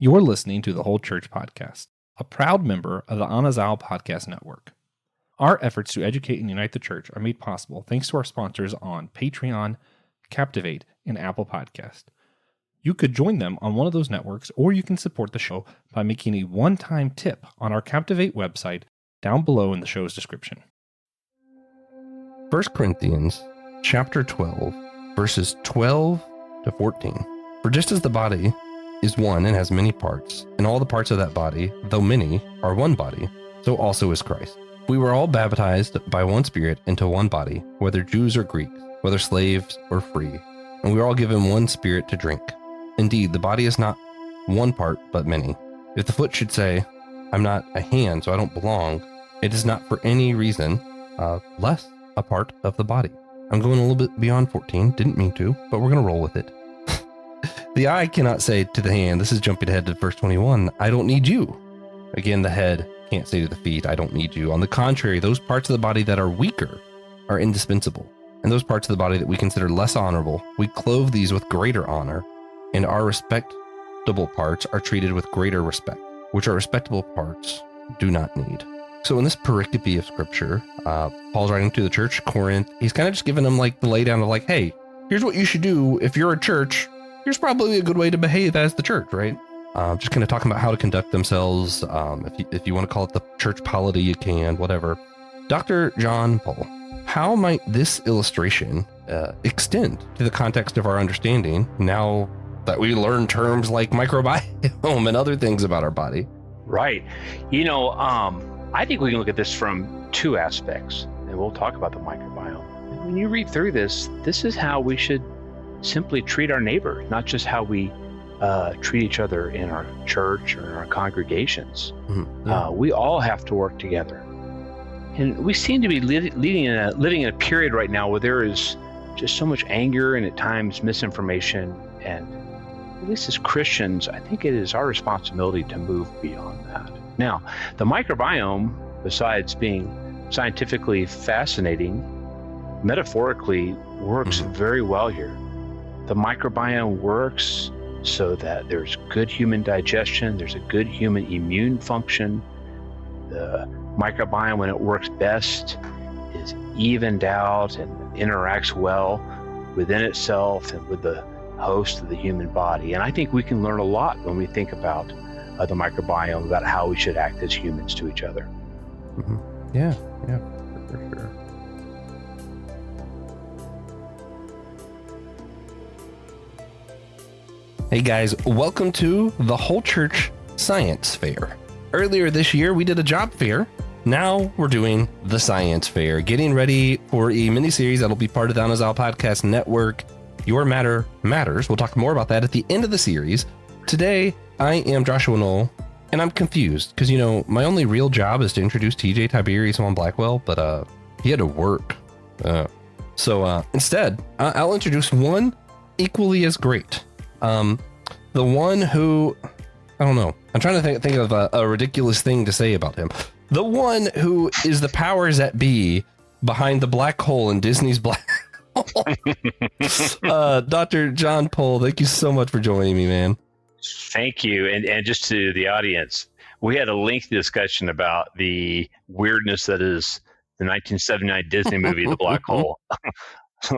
You're listening to the Whole Church Podcast, a proud member of the Anazal Podcast Network. Our efforts to educate and unite the church are made possible thanks to our sponsors on Patreon, Captivate, and Apple Podcast. You could join them on one of those networks, or you can support the show by making a one-time tip on our Captivate website down below in the show's description. 1 Corinthians chapter 12, verses 12 to 14. For just as the body is one and has many parts, and all the parts of that body, though many, are one body, so also is Christ. We were all baptized by one Spirit into one body, whether Jews or Greeks, whether slaves or free, and we were all given one Spirit to drink. Indeed, the body is not one part, but many. If the foot should say, I'm not a hand, so I don't belong, it is not for any reason less a part of the body. I'm going a little bit beyond 14, didn't mean to, but we're going to roll with it. The eye cannot say to the hand, this is jumping ahead to verse 21, I don't need you. Again, the head can't say to the feet, I don't need you. On the contrary, those parts of the body that are weaker are indispensable. And those parts of the body that we consider less honorable, we clothe these with greater honor, and our respectable parts are treated with greater respect, which our respectable parts do not need. So in this pericope of scripture, Paul's writing to the church of Corinth. He's kind of just giving them like the laydown of like, hey, here's what you should do if you're a church. Here's probably a good way to behave as the church, right? Just kind of talking about how to conduct themselves. If you want to call it the church polity, you can, whatever. Dr. John Pohl, how might this illustration extend to the context of our understanding now that we learn terms like microbiome and other things about our body? Right. You know, I think we can look at this from two aspects, and we'll talk about the microbiome. When you read through this is how we should simply treat our neighbor, not just how we treat each other in our church or in our congregations. Mm-hmm. Yeah. We all have to work together. And we seem to be living in a period right now where there is just so much anger and at times misinformation. And at least as Christians, I think it is our responsibility to move beyond that. Now, the microbiome, besides being scientifically fascinating, metaphorically works very well here. The microbiome works so that there's good human digestion, there's a good human immune function. The microbiome, when it works best, is evened out and interacts well within itself and with the host of the human body. And I think we can learn a lot when we think about the microbiome, about how we should act as humans to each other. Mm-hmm. Yeah, for sure. Hey guys, welcome to the Whole Church Science Fair. Earlier this year, we did a job fair. Now we're doing the Science Fair, getting ready for a mini-series that'll be part of the Anazal Podcast Network. Your Matter Matters. We'll talk more about that at the end of the series. Today, I am Joshua Noel, and I'm confused because, you know, my only real job is to introduce TJ Tiberius on Blackwell, but he had to work. So instead, I'll introduce one equally as great. The one who, I don't know, I'm trying to think of a ridiculous thing to say about him. The one who is the powers that be behind the black hole in Disney's Black Hole. Dr. John Pohl, thank you so much for joining me, man. Thank you. And just to the audience, we had a lengthy discussion about the weirdness that is the 1979 Disney movie, The Black Hole.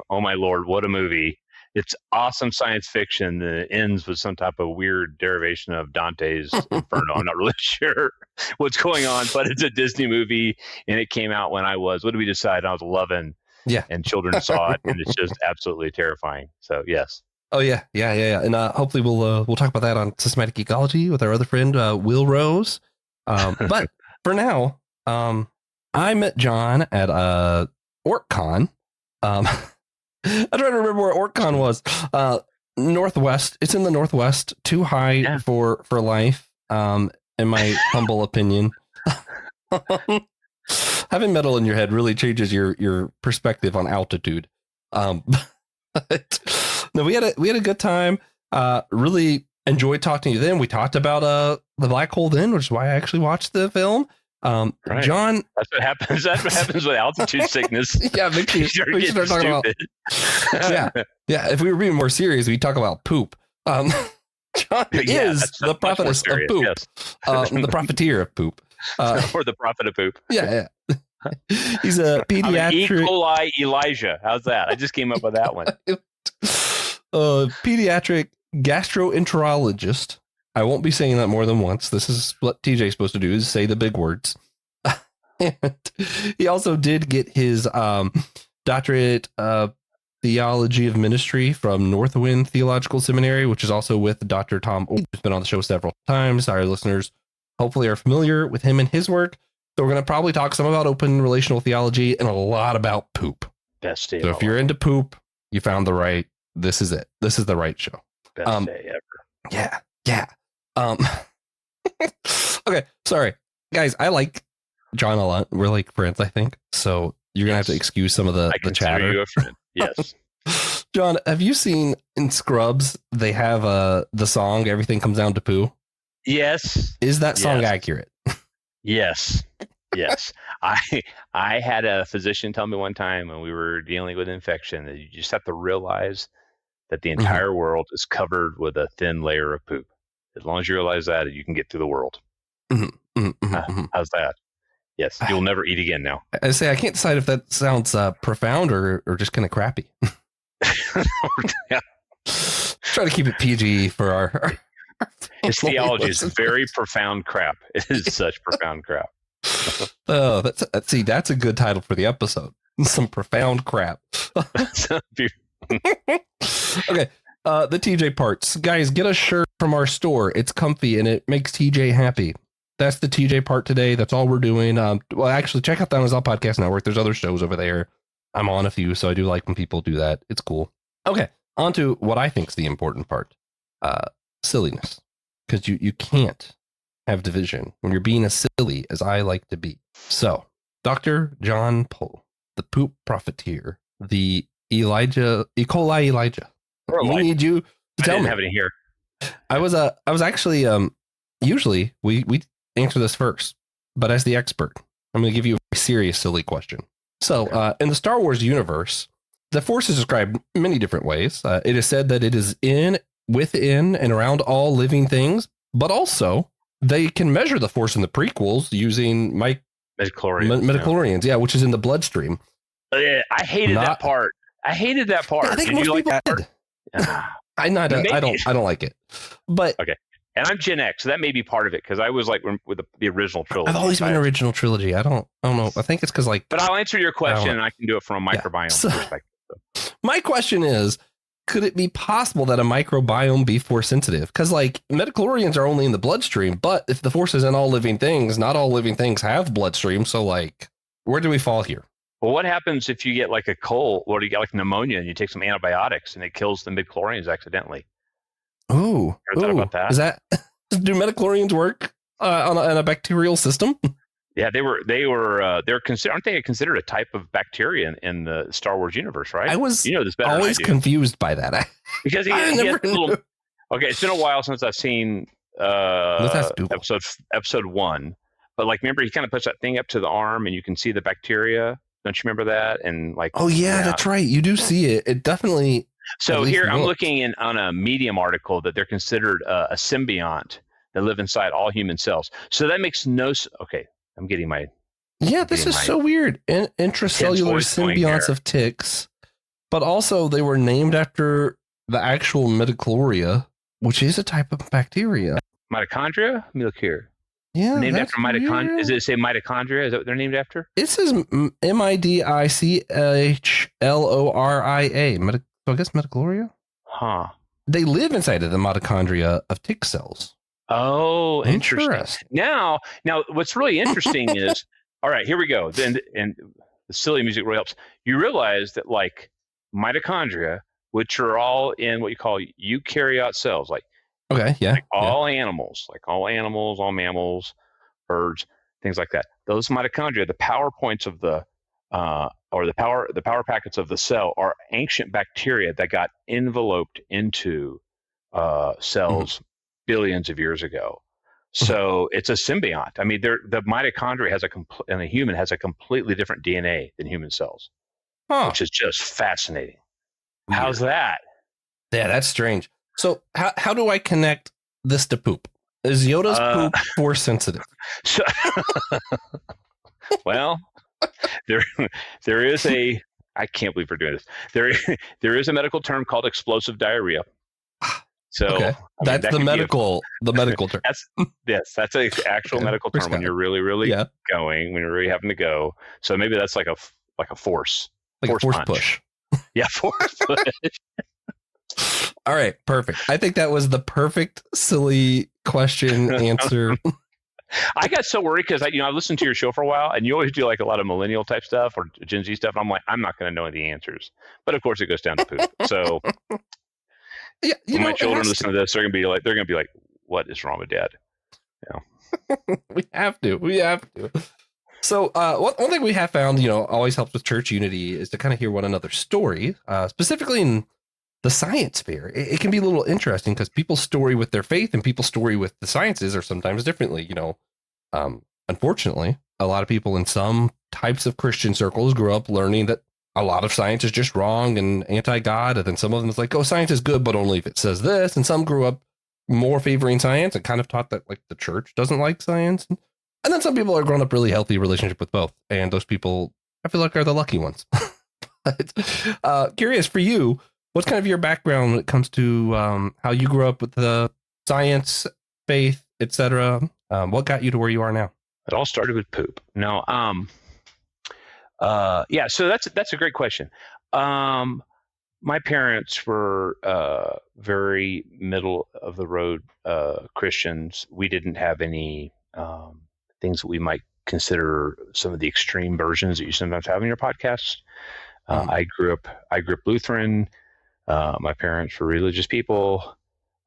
Oh my Lord, what a movie. It's awesome science fiction that ends with some type of weird derivation of Dante's Inferno. I'm not really sure what's going on, but it's a Disney movie, and it came out when what did we decide? I was 11, yeah, and children saw it, and it's just absolutely terrifying. So, yes. Oh, yeah. And hopefully we'll talk about that on systematic ecology with our other friend, Will Rose. But for now, I met John at OrcCon. I'm trying to remember where OrcCon was. Northwest. It's in the Northwest. Too high for life, in my humble opinion. Having metal in your head really changes your perspective on altitude. But no, we had a good time. Really enjoyed talking to you then. We talked about the black hole then, which is why I actually watched the film. Right. John, that's what happens. That's what happens with altitude sickness. Yeah, we should start talking about. Yeah. If we were being more serious, we'd talk about poop. John Yeah, is that's the much more prophetess of serious, poop. yes. The profiteer of poop. Or the prophet of poop. Yeah. He's a I'm an E. pediatric coli Elijah. How's that? I just came up with that one. Pediatric gastroenterologist. I won't be saying that more than once. This is what TJ's supposed to do, is say the big words. And he also did get his doctorate of theology of ministry from Northwind Theological Seminary, which is also with Dr. Tom, who's been on the show several times. Our listeners hopefully are familiar with him and his work. So we're going to probably talk some about open relational theology and a lot about poop. Best day. So if you're into poop, you found the right. This is it. This is the right show. Best day ever. Yeah. Okay. Sorry, guys. I like John a lot. We're like friends, I think. So you're gonna have to excuse some of the chatter. You a friend. Yes. John, have you seen in Scrubs? They have the song "Everything Comes Down to Poo." Yes. Is that song accurate? Yes. Yes. I had a physician tell me one time when we were dealing with infection that you just have to realize that the entire world is covered with a thin layer of poop. As long as you realize that, you can get through the world. How's that? Yes. You'll never eat again now. I say I can't decide if that sounds profound or just kind of crappy. Try to keep it PG for our his theology is very profound crap. It is such profound crap. Oh, that's a good title for the episode. Some profound crap. Okay. The TJ parts. Guys, get a shirt from our store. It's comfy and it makes TJ happy. That's the TJ part today. That's all we're doing. Well, actually, check out the Noel Podcast Network. There's other shows over there. I'm on a few, so I do like when people do that. It's cool. Okay, on to what I think is the important part. Silliness. Because you can't have division when you're being as silly as I like to be. So, Dr. John Pohl, the poop profiteer, the E. coli Elijah. We need you to tell me. I didn't have it in here. I was actually usually we answer this first, but as the expert, I'm going to give you a serious silly question. So, in the Star Wars universe, the Force is described many different ways. It is said that it is within and around all living things, but also they can measure the Force in the prequels using midichlorians, which is in the bloodstream. I hated that part. I hated that part. I think most people did. I don't like it. But okay. And I'm Gen X, so that may be part of it because I was like with the original trilogy. I've always been original trilogy. I don't know. I think it's because But I'll answer your question, and I can do it from a microbiome perspective. So. My question is, could it be possible that a microbiome be Force sensitive? Because like midichlorians are only in the bloodstream, but if the Force is in all living things, not all living things have bloodstream. So like, where do we fall here? Well, what happens if you get like a cold, or you get like pneumonia, and you take some antibiotics, and it kills the midichlorians accidentally? Oh, about that? Do midichlorians work on a bacterial system? Yeah, they're considered. Aren't they considered a type of bacteria in the Star Wars universe? Right. I was this better always confused by that because okay, it's been a while since I've seen episode 1, but like remember he kind of puts that thing up to the arm and you can see the bacteria. Don't you remember that? And like, that's right. You do see it. It definitely. So here I'm looking on a Medium article that they're considered a symbiont that live inside all human cells. So that makes no. Okay, I'm getting my. Yeah, this is so weird. Intracellular symbionts of ticks, but also they were named after the actual midichlorians, which is a type of bacteria. Mitochondria? Let me look here. Yeah, named after mitochondria. Does it say mitochondria? Is that what they're named after? It says midichlloria. So I guess midichlorians. Huh. They live inside of the mitochondria of tick cells. Oh, interesting. Now, what's really interesting is, all right, here we go. Then, and the silly music really helps. You realize that like mitochondria, which are all in what you call eukaryote cells, like all animals, all mammals, birds, things like that. Those mitochondria, the power points of the or the power packets of the cell are ancient bacteria that got enveloped into cells billions of years ago. So it's a symbiont. I mean, the mitochondria in a human has a completely different DNA than human cells, which is just fascinating. Weird. How's that? Yeah, that's strange. So how do I connect this to poop? Is Yoda's poop force sensitive? So, well, there is a. I can't believe we're doing this. There is a medical term called explosive diarrhea. So okay. That's the medical term. That's an actual medical term when you're really going, when you're really having to go. So maybe that's like a force. Like force a force punch. push. Yeah, force push. All right, perfect. I think that was the perfect silly question answer. I got so worried because I listened to your show for a while, and you always do like a lot of millennial type stuff or Gen Z stuff. And I'm like, I'm not going to know the answers, but of course it goes down to poop. So yeah, when my children listen to this, they're going to be like, what is wrong with Dad? We have to. So one thing we have found, always helps with church unity is to kind of hear one another's story, specifically in the science sphere. It can be a little interesting because people's story with their faith and people's story with the sciences are sometimes differently. Unfortunately, a lot of people in some types of Christian circles grew up learning that a lot of science is just wrong and anti-God. And then some of them is like, oh, science is good, but only if it says this. And some grew up more favoring science and kind of taught that like the church doesn't like science. And then some people are grown up really healthy relationship with both. And those people, I feel like, are the lucky ones. But, curious for you, what's kind of your background when it comes to how you grew up with the science, faith, etc.? What got you to where you are now? It all started with poop. No, so that's a great question. My parents were very middle of the road Christians. We didn't have any things that we might consider some of the extreme versions that you sometimes have in your podcasts. I grew up Lutheran. My parents were religious people.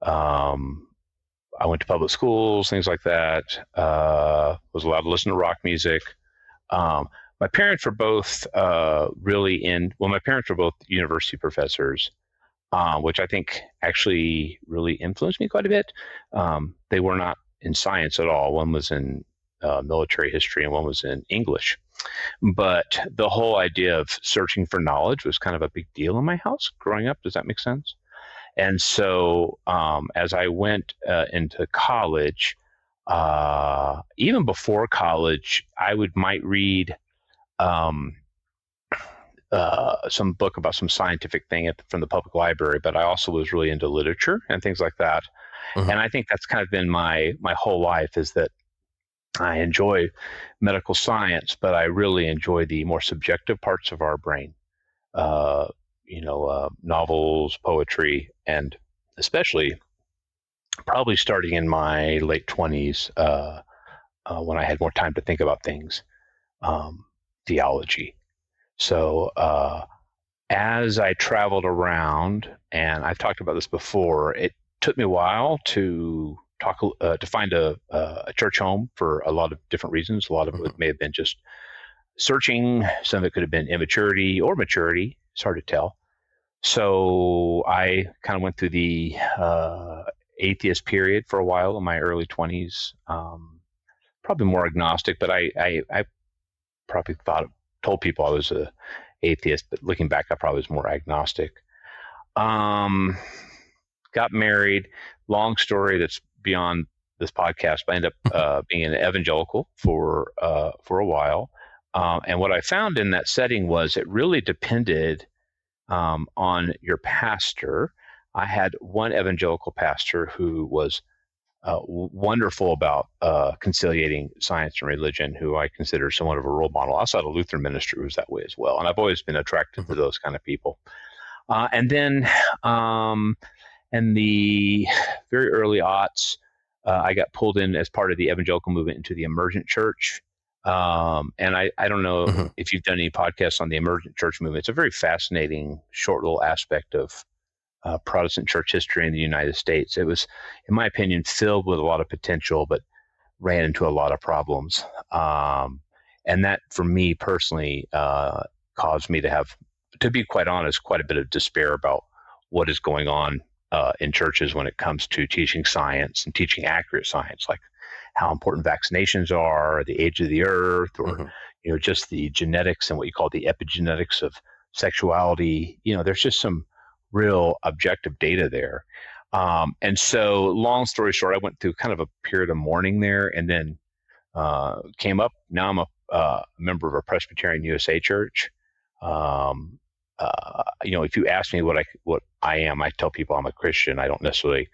I went to public schools, things like that. Was allowed to listen to rock music. My parents were both my parents were both university professors, which I think actually really influenced me quite a bit. They were not in science at all. One was in military history and one was in English. But the whole idea of searching for knowledge was kind of a big deal in my house growing up. Does that make sense? And so as I went into college, even before college, I might read some book about some scientific thing from the public library, but I also was really into literature and things like that. Mm-hmm. And I think that's kind of been my whole life, is that I enjoy medical science, but I really enjoy the more subjective parts of our brain, novels, poetry, and especially probably starting in my late 20s when I had more time to think about things, theology. So as I traveled around, and I've talked about this before, it took me a while to find a church home for a lot of different reasons. A lot of it may have been just searching. Some of it could have been immaturity or maturity. It's hard to tell. So I kind of went through the atheist period for a while in my early 20s. Probably more agnostic, but I probably told people I was a atheist, but looking back, I probably was more agnostic. Got married. Long story that's beyond this podcast, but I ended up being an evangelical for a while. And what I found in that setting was it really depended on your pastor. I had one evangelical pastor who was wonderful about conciliating science and religion, who I consider somewhat of a role model. I also had a Lutheran ministry who was that way as well. And I've always been attracted to those kind of people. And then in the very early aughts, I got pulled in as part of the evangelical movement into the emergent church. And I don't know if you've done any podcasts on the emergent church movement. It's a very fascinating, short little aspect of Protestant church history in the United States. It was, in my opinion, filled with a lot of potential, but ran into a lot of problems. And that, for me personally, caused me to be quite honest, quite a bit of despair about what is going on in churches when it comes to teaching science and teaching accurate science, like how important vaccinations are, the age of the earth, or just the genetics and what you call the epigenetics of sexuality. There's just some real objective data there. And so, long story short, I went through kind of a period of mourning there, and then came up. Now I'm a member of a Presbyterian USA church. If you ask me what I am, I tell people I'm a Christian. I don't necessarily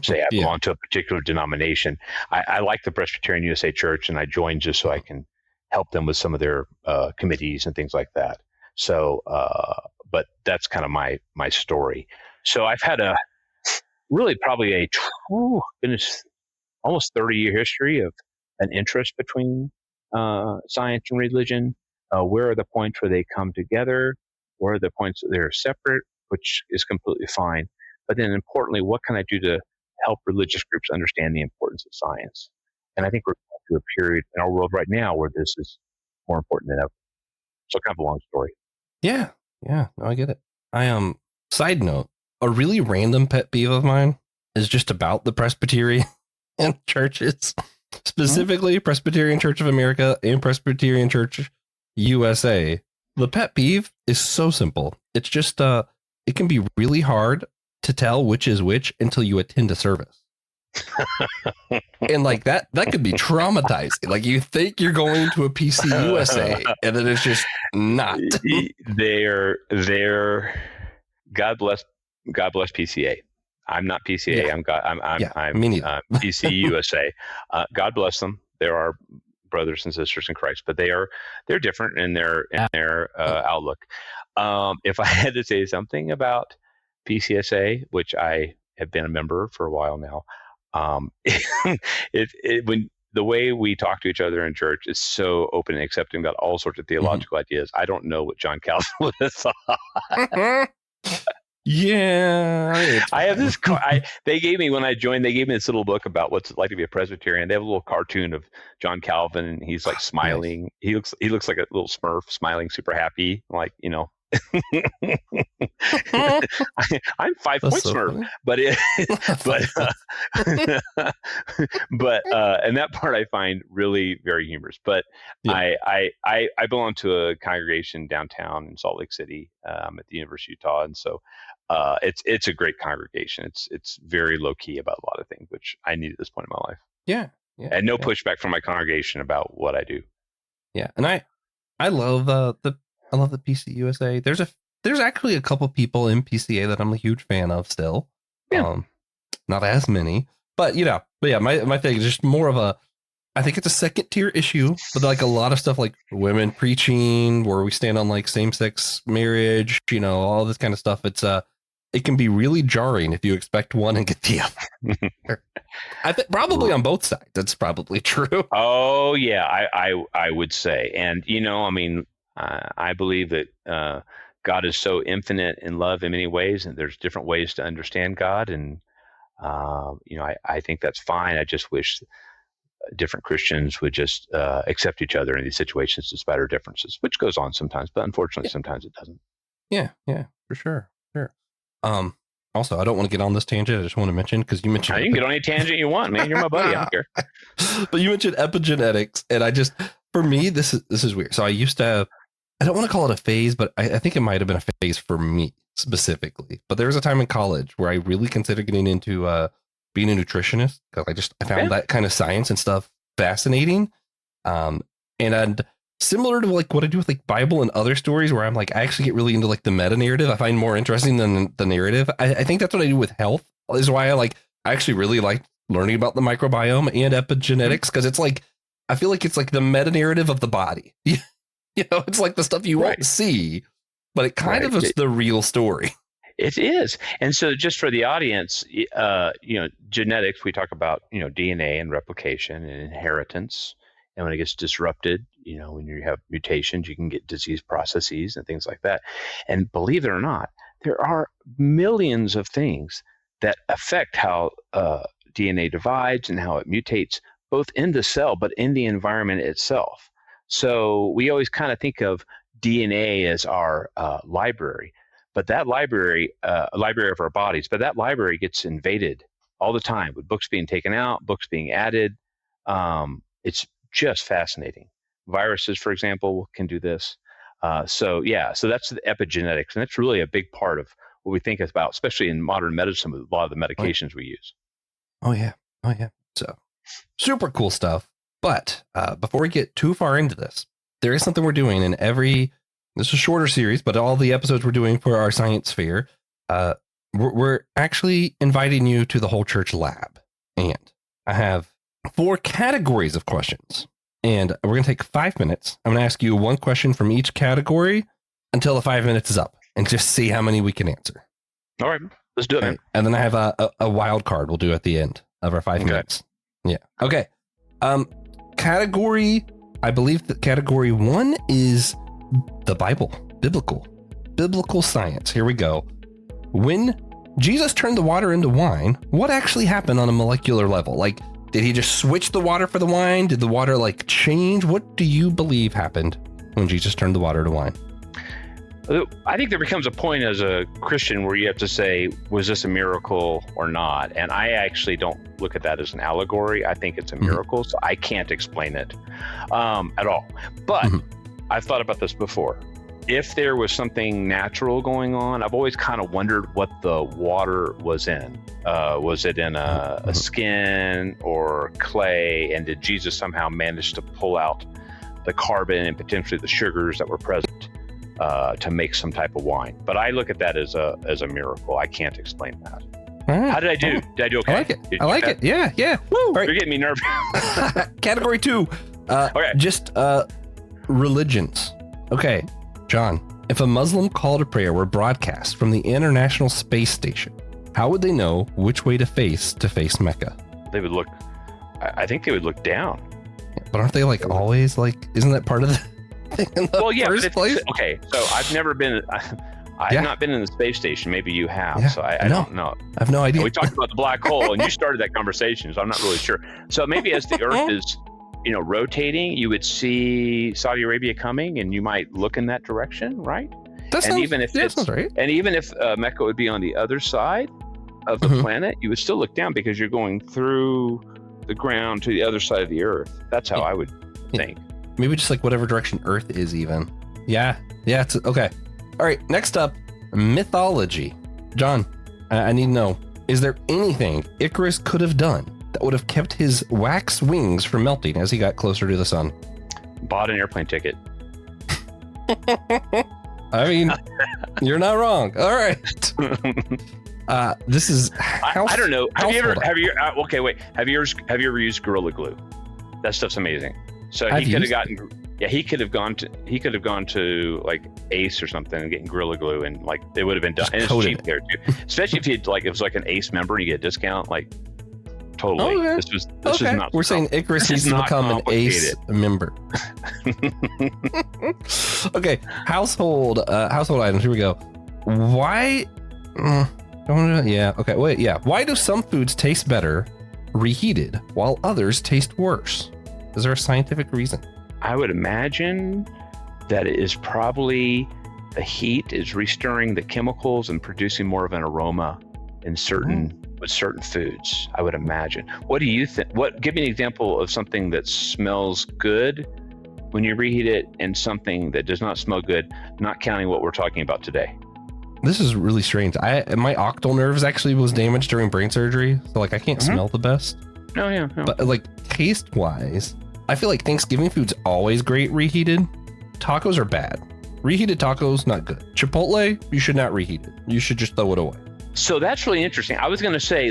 say I belong to a particular denomination. I like the Presbyterian USA Church, and I joined just so I can help them with some of their committees and things like that. So, but that's kind of my story. So I've had probably almost 30-year history of an interest between science and religion. Where are the points where they come together? Where are the points that they're separate, which is completely fine. But then importantly, what can I do to help religious groups understand the importance of science? And I think we're going through a period in our world right now where this is more important than ever. So kind of a long story. Yeah. No, I get it. Side note, a really random pet peeve of mine is just about the Presbyterian churches, specifically Presbyterian Church of America and Presbyterian Church USA. The pet peeve is so simple. It's just, it can be really hard to tell which is which until you attend a service. And like that could be traumatizing. Like you think you're going to a PCUSA and then it's just not. They're God bless PCA. I'm not PCA. Yeah. I'm PCUSA. God bless them. There are brothers and sisters in Christ, but they're different in their outlook. If I had to say something about PCSA, which I have been a member for a while now, when the way we talk to each other in church is so open and accepting about all sorts of theological ideas, I don't know what John Calvin would have thought. Yeah, I have this. They gave me when I joined. They gave me this little book about what's it like to be a Presbyterian. They have a little cartoon of John Calvin, and he's like smiling. Nice. He looks like a little Smurf, smiling, super happy, like I'm 5 point so Smurf, and that part I find really very humorous. But yeah. I belong to a congregation downtown in Salt Lake City. I'm at the University of Utah, and so it's a great congregation. It's very low key about a lot of things, which I need at this point in my life. Yeah. And no pushback from my congregation about what I do. Yeah, and I love the PCUSA. There's actually a couple people in PCA that I'm a huge fan of still. Yeah. Not as many, but yeah, my thing is just more of I think it's a second tier issue, but like a lot of stuff like women preaching, where we stand on like same sex marriage, all this kind of stuff. It can be really jarring if you expect one and get the other. I think probably on both sides. That's probably true. Oh yeah, I would say, and I believe that God is so infinite in love in many ways, and there's different ways to understand God, and I think that's fine. I just wish different Christians would just accept each other in these situations despite our differences, which goes on sometimes, but unfortunately, sometimes it doesn't. Yeah, for sure. Also, I don't want to get on this tangent. I just want to mention, because you mentioned... You can get on any tangent you want, man. You're my buddy. I don't care. But you mentioned epigenetics, and for me, this is weird. So I used to... I don't want to call it a phase, but I think it might have been a phase for me specifically. But there was a time in college where I really considered getting into being a nutritionist, because I found that kind of science and stuff fascinating. And similar to like what I do with like Bible and other stories, where I'm like, I actually get really into like the meta narrative. I find more interesting than the narrative. I think that's what I do with health. This is why I actually really like learning about the microbiome and epigenetics, because it's like, I feel like it's like the meta narrative of the body. It's like the stuff you won't see, but it kind of is the real story. It is. And so just for the audience, genetics, we talk about, DNA and replication and inheritance. And when it gets disrupted, when you have mutations, you can get disease processes and things like that. And believe it or not, there are millions of things that affect how DNA divides and how it mutates, both in the cell, but in the environment itself. So we always kind of think of DNA as our library, but that library of our bodies, but that library gets invaded all the time with books being taken out, books being added. It's just fascinating. Viruses, for example, can do this. So that's the epigenetics, and that's really a big part of what we think about, especially in modern medicine with a lot of the medications we use. Oh yeah. So super cool stuff. But before we get too far into this, there is something we're doing in this is a shorter series, but all the episodes we're doing for our science fair, we're actually inviting you to the whole church lab. And I have 4 categories of questions. And we're going to take 5 minutes. I'm going to ask you one question from each category until the 5 minutes is up and just see how many we can answer. All right, let's do it, man. And then I have a wild card we'll do at the end of our 5 minutes. Yeah. Okay. Category, I believe that category 1 is the Bible, biblical science. Here we go. When Jesus turned the water into wine, what actually happened on a molecular level? Like, did he just switch the water for the wine? Did the water change? What do you believe happened when Jesus turned the water to wine? I think there becomes a point as a Christian where you have to say, was this a miracle or not? And I actually don't look at that as an allegory. I think it's a miracle, so I can't explain it at all. But I've thought about this before. If there was something natural going on, I've always kind of wondered what the water was in. Was it in a skin or clay? And did Jesus somehow manage to pull out the carbon and potentially the sugars that were present to make some type of wine? But I look at that as a miracle. I can't explain that. Right. How did I do? Did I do okay? I like it. Yeah. Woo! Right. You're getting me nervous. Category 2. Okay. Just religions. Okay. John, if a Muslim call to prayer were broadcast from the International Space Station, how would they know which way to face Mecca? They would look, I think they would look down. But aren't they always isn't that part of the thing in the first place? Okay, so I've never been, I've not been in the space station. Maybe you have, so I don't know. I have no idea. And we talked about the black hole and you started that conversation, so I'm not really sure. So maybe as the Earth is rotating, you would see Saudi Arabia coming and you might look in that direction, right? That sounds right. And even if Mecca would be on the other side of the planet, you would still look down because you're going through the ground to the other side of the Earth. That's how I would think. Maybe just whatever direction Earth is even. Yeah, it's okay. All right, next up, mythology. John, I need to know, is there anything Icarus could have done that would have kept his wax wings from melting as he got closer to the sun? Bought an airplane ticket. I mean, you're not wrong. All right. This is I don't know. Have you ever used Gorilla Glue? That stuff's amazing. So he could have gone to Ace or something and getting Gorilla Glue, and they would have been done. And it's cheap there too, especially if you it was an Ace member and you get a discount. Totally. Okay. This is not. We're saying Icarus needs to become an Ace member. Okay, household items. Here we go. Why? Okay. Wait. Yeah. Why do some foods taste better reheated while others taste worse? Is there a scientific reason? I would imagine that it is probably the heat is restirring the chemicals and producing more of an aroma in with certain foods, I would imagine. What do you think? Give me an example of something that smells good when you reheat it and something that does not smell good, not counting what we're talking about today. This is really strange. My octal nerves actually was damaged during brain surgery, so I can't smell the best. Oh yeah. No. But taste wise, I feel like Thanksgiving food's always great reheated. Tacos are bad. Reheated tacos, not good. Chipotle, you should not reheat it. You should just throw it away. So that's really interesting. I was going to say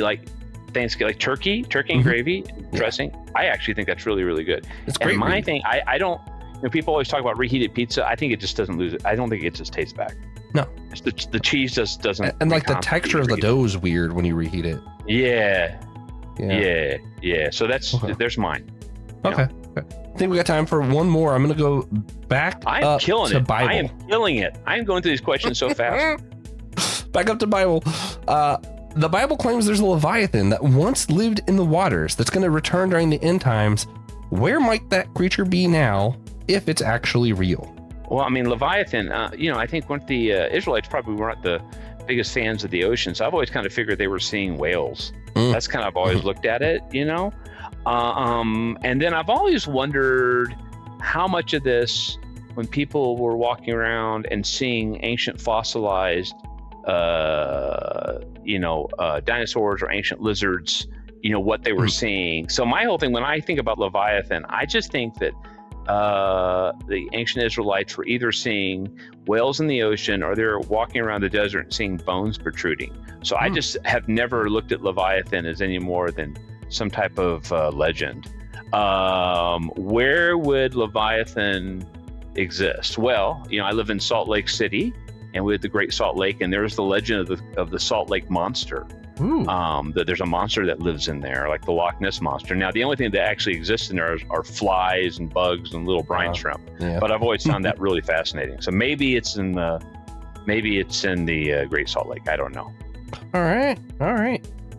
Thanksgiving, turkey and gravy dressing. I actually think that's really, really good. It's great. And my thing, I don't, people always talk about reheated pizza. I think it just doesn't lose it. I don't think it gets its taste back. No. It's the cheese just doesn't. And the texture of the dough is weird when you reheat it. Yeah. So there's mine. Okay. I think we got time for one more. I'm going to go back up to Bible. I am killing it. I am going through these questions so fast. Back up to Bible. The Bible claims there's a Leviathan that once lived in the waters that's going to return during the end times. Where might that creature be now if it's actually real? Well, I mean, Leviathan, I think the Israelites probably weren't the biggest fans of the ocean. So I've always kind of figured they were seeing whales. That's kind of always looked at it, and then I've always wondered how much of this, when people were walking around and seeing ancient fossilized dinosaurs or ancient lizards, what they were seeing. So my whole thing, when I think about Leviathan, I just think that the ancient Israelites were either seeing whales in the ocean or they're walking around the desert and seeing bones protruding. So I just have never looked at Leviathan as any more than some type of legend. Where would Leviathan exist? Well, I live in Salt Lake City, and we have the Great Salt Lake, and there's the legend of the Salt Lake Monster. That there's a monster that lives in there, like the Loch Ness Monster. Now, the only thing that actually exists in there are flies and bugs and little brine shrimp. Yeah. But I've always found that really fascinating. So maybe it's in the Great Salt Lake. I don't know. All right.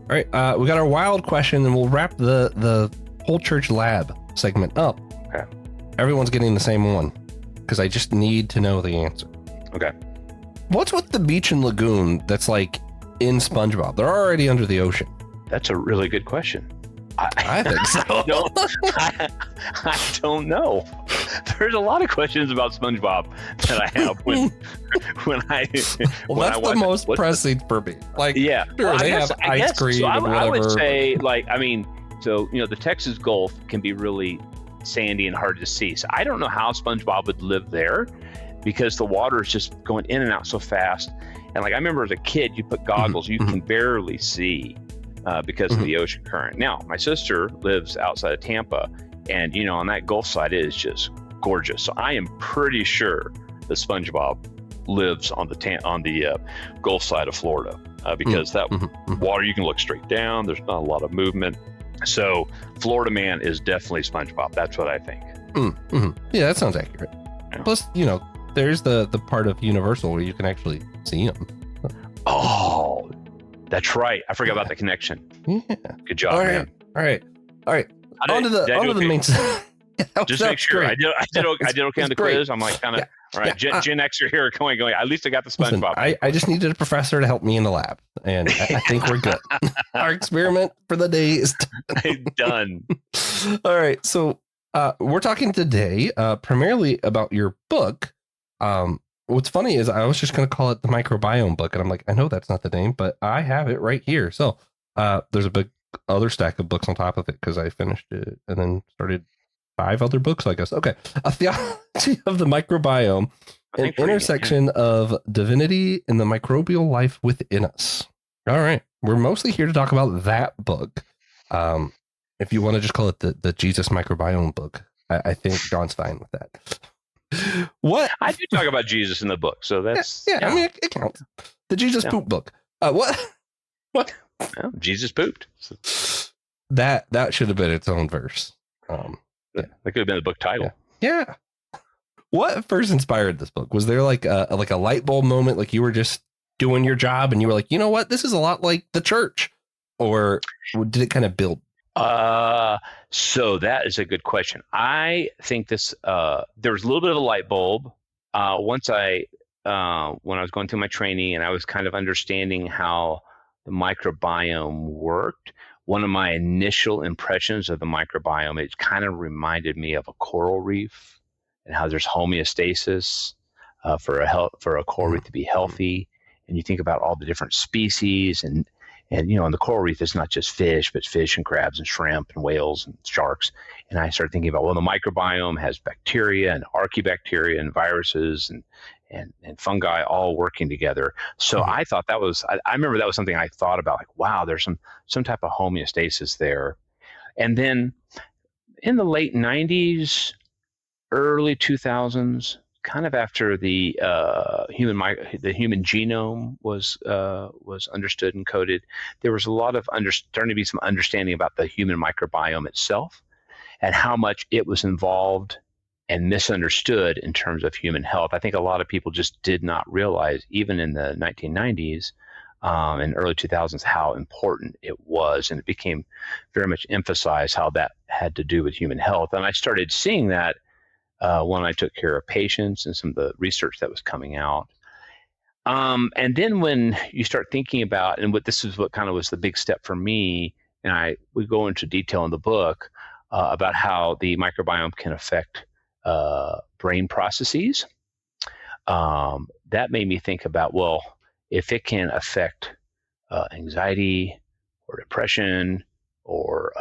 We got our wild question, and we'll wrap the whole church lab segment up. Okay. Everyone's getting the same one because I just need to know the answer. Okay. What's with the beach and lagoon that's like in SpongeBob? They're already under the ocean. That's a really good question. I think so. I don't know. There's a lot of questions about SpongeBob that I have when that's the most pressing for me. Like, yeah, sure, they have ice cream and whatever. I would say, the Texas Gulf can be really sandy and hard to see. So I don't know how SpongeBob would live there because the water is just going in and out so fast. And I remember as a kid, you put goggles, you can barely see because of the ocean current. Now, my sister lives outside of Tampa, and on that Gulf side, it is just gorgeous. So I am pretty sure that SpongeBob lives on the Gulf side of Florida because that water, you can look straight down. There's not a lot of movement. So Florida man is definitely SpongeBob. That's what I think. Yeah, that sounds accurate. Yeah. Plus, there's the part of Universal where you can actually see them. Oh, that's right. I forgot about the connection. Yeah. Good job, man. All right. On to the main. Just make sure. Great. I did okay on the quiz. I'm kind of all right. Gen X are here going. At least I got the SpongeBob. Listen, I just needed a professor to help me in the lab, and I think we're good. Our experiment for the day is done. All right. So we're talking today primarily about your book. What's funny is I was just going to call it the Microbiome book, and I'm like, I know that's not the name, but I have it right here. So there's a big other stack of books on top of it because I finished it and then started 5 other books, I guess. Okay. A theology of the microbiome, an intersection of divinity and the microbial life within us. All right. We're mostly here to talk about that book. If you want to just call it the Jesus Microbiome book, I think John's fine with that. What? I do talk about Jesus in the book, so that's yeah. I mean, it counts. The Jesus poop book. What? Well, Jesus pooped. That should have been its own verse. That could have been the book title. Yeah. What first inspired this book? Was there like a light bulb moment, like you were just doing your job and you were like, you know what, this is a lot like the church, or did it kind of build? So that is a good question. I think this, there was a little bit of a light bulb. Once when I was going through my training and I was kind of understanding how the microbiome worked, one of my initial impressions of the microbiome, it kind of reminded me of a coral reef and how there's homeostasis for a coral reef to be healthy. And you think about all the different species and the coral reef is not just fish, but fish and crabs and shrimp and whales and sharks. And I started thinking about, the microbiome has bacteria and archaebacteria and viruses and fungi all working together. So I thought I remember that was something I thought about, like, wow, there's some type of homeostasis there. And then in the late 90s, early 2000s, kind of after the human genome was understood and coded, there was a lot of starting to be some understanding about the human microbiome itself and how much it was involved and misunderstood in terms of human health. I think a lot of people just did not realize, even in the 1990s and early 2000s, how important it was, and it became very much emphasized how that had to do with human health. And I started seeing that when I took care of patients and some of the research that was coming out. And then when you start thinking about, and this is what kind of was the big step for me, and we go into detail in the book about how the microbiome can affect brain processes. That made me think about, if it can affect anxiety or depression or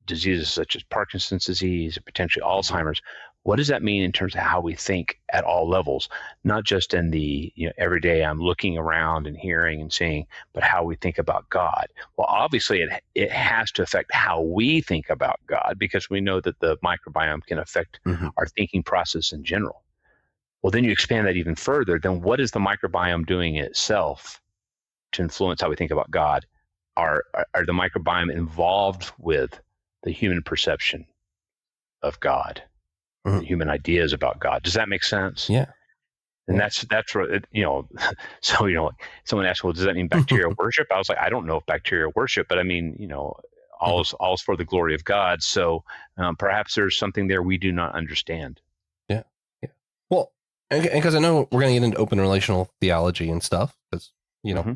diseases such as Parkinson's disease, or potentially Alzheimer's, what does that mean in terms of how we think at all levels, not just in the every day I'm looking around and hearing and seeing, but how we think about God? Well, obviously it has to affect how we think about God, because we know that the microbiome can affect our thinking process in general. Well, then you expand that even further. Then what is the microbiome doing itself to influence how we think about God? Are the microbiome involved with the human perception of God, the human ideas about God? Does that make sense? Yeah. And that's what so someone asked, well, does that mean bacterial worship? I was like, I don't know if bacterial worship, but I mean, all's for the glory of God. So perhaps there's something there we do not understand. Yeah. Well, because I know we're going to get into open relational theology and stuff, because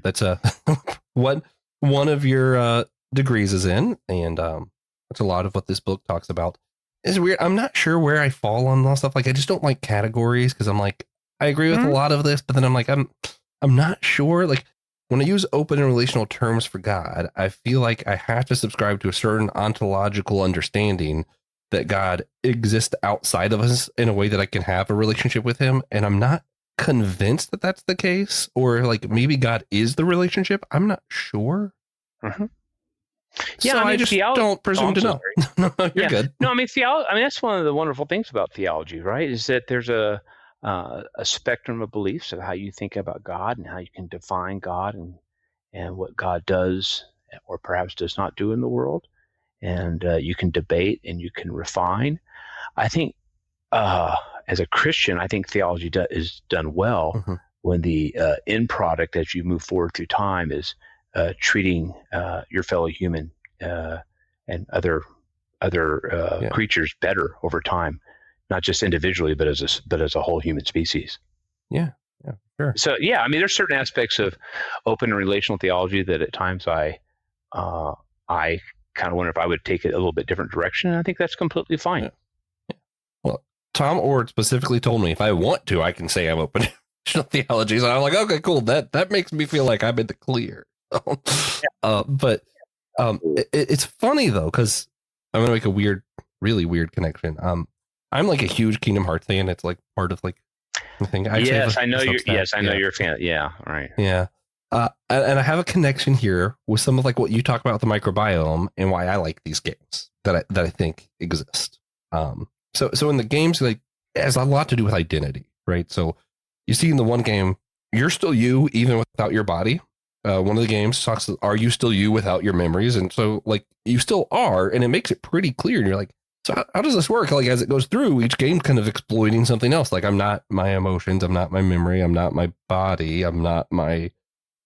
that's what one of your degrees is in, and that's a lot of what this book talks about. It's weird. I'm not sure where I fall on all stuff. Like, I just don't like categories, because I'm like, I agree with a lot of this, but then I'm like, I'm not sure. Like, when I use open and relational terms for God, I feel like I have to subscribe to a certain ontological understanding that God exists outside of us in a way that I can have a relationship with him. And I'm not convinced that that's the case, or like maybe God is the relationship. I'm not sure. Yeah, so I just don't presume to know. No, you're good. No, I mean, theology. I mean, that's one of the wonderful things about theology, right? Is that there's a spectrum of beliefs of how you think about God and how you can define God and what God does or perhaps does not do in the world. And you can debate and you can refine. I think as a Christian, I think theology is done well when the end product, as you move forward through time, is treating your fellow human and other creatures better over time, not just individually, but as a whole human species. Yeah, sure. So yeah, I mean, there's certain aspects of open and relational theology that at times I kind of wonder if I would take it a little bit different direction, and I think that's completely fine. Yeah. Well, Tom Ord specifically told me if I want to, I can say I'm open to theology. So I'm like, okay, cool. That makes me feel like I'm in the clear. But it's funny though, because I'm gonna make a really weird connection. I'm like a huge Kingdom Hearts fan. It's like part of like the thing. I know you're a fan. Yeah, right. Yeah. And I have a connection here with some of like what you talk about with the microbiome and why I like these games that I think exist. So in the games, like, it has a lot to do with identity, right? So you see in the one game, you're still you even without your body. One of the games talks, are you still you without your memories? And so like you still are, and it makes it pretty clear. And you're like, so how does this work? Like as it goes through, each game kind of exploiting something else. Like I'm not my emotions, I'm not my memory, I'm not my body, I'm not my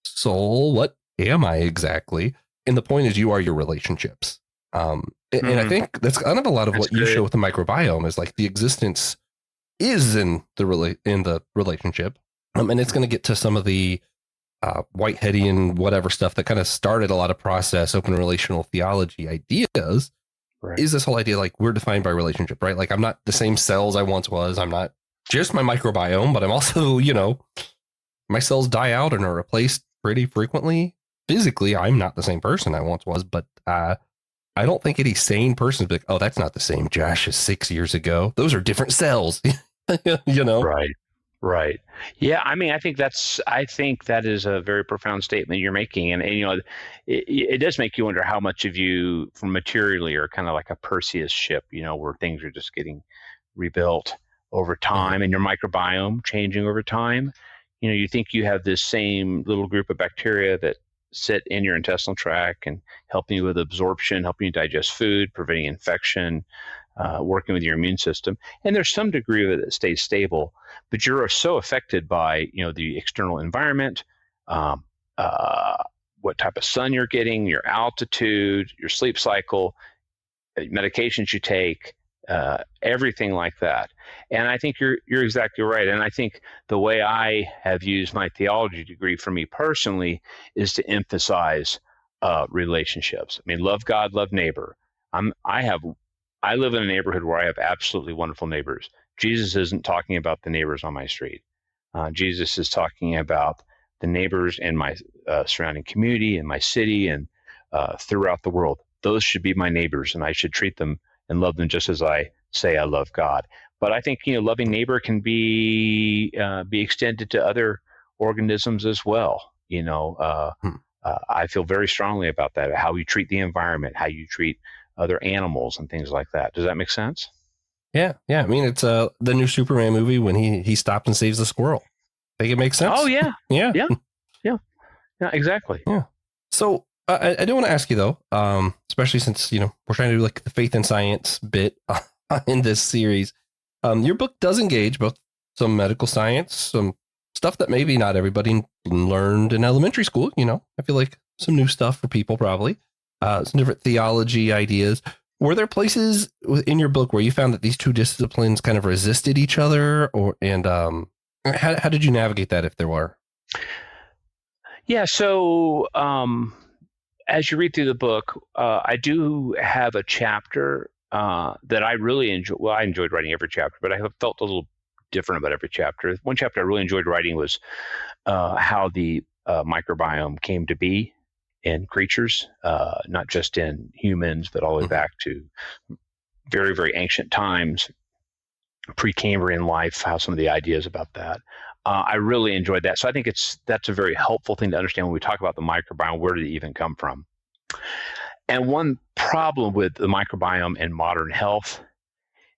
soul. What am I exactly? And the point is, you are your relationships. And I think that's kind of a lot of what you show with the microbiome is like the existence is in the relationship. And it's going to get to some of the Whiteheadian whatever stuff that kind of started a lot of process open relational theology ideas. Right. Is this whole idea like we're defined by relationship, right? Like I'm not the same cells I once was. I'm not just my microbiome, but I'm also, my cells die out and are replaced pretty frequently. Physically, I'm not the same person I once was, but I don't think any sane person would be like, oh, that's not the same Josh as 6 years ago. Those are different cells, Right. Yeah. I mean, I think that is a very profound statement you're making. And it does make you wonder how much of you from materially are kind of like a Perseus ship, where things are just getting rebuilt over time and your microbiome changing over time. You think you have this same little group of bacteria that sit in your intestinal tract and helping you with absorption, helping you digest food, preventing infection, working with your immune system. And there's some degree of it that stays stable, but you're so affected by, the external environment, what type of sun you're getting, your altitude, your sleep cycle, medications you take, everything like that. And I think you're exactly right. And I think the way I have used my theology degree for me personally is to emphasize relationships. I mean, love God, love neighbor. I live in a neighborhood where I have absolutely wonderful neighbors. Jesus isn't talking about the neighbors on my street. Jesus is talking about the neighbors in my surrounding community, in my city, and throughout the world. Those should be my neighbors, and I should treat them and love them just as I say I love God. But I think loving neighbor can be extended to other organisms as well. I feel very strongly about that. How you treat the environment, how you treat other animals, and things like that. Does that make sense? Yeah. I mean, it's the new Superman movie when he stops and saves the squirrel. I think it makes sense. Oh yeah, yeah, exactly. Yeah. So I do want to ask you though, especially since we're trying to do like the faith and science bit in this series. Your book does engage both some medical science, some stuff that maybe not everybody learned in elementary school. I feel like some new stuff for people probably, some different theology ideas. Were there places in your book where you found that these two disciplines kind of resisted each other, and how did you navigate that if there were? Yeah. So as you read through the book, I do have a chapter that I really enjoy. Well, I enjoyed writing every chapter, but I have felt a little different about every chapter. One chapter I really enjoyed writing was how the microbiome came to be in creatures, not just in humans, but all the way back to very, very ancient times, Precambrian life, how some of the ideas about that. I really enjoyed that. So I think that's a very helpful thing to understand when we talk about the microbiome. Where did it even come from? And one problem with the microbiome in modern health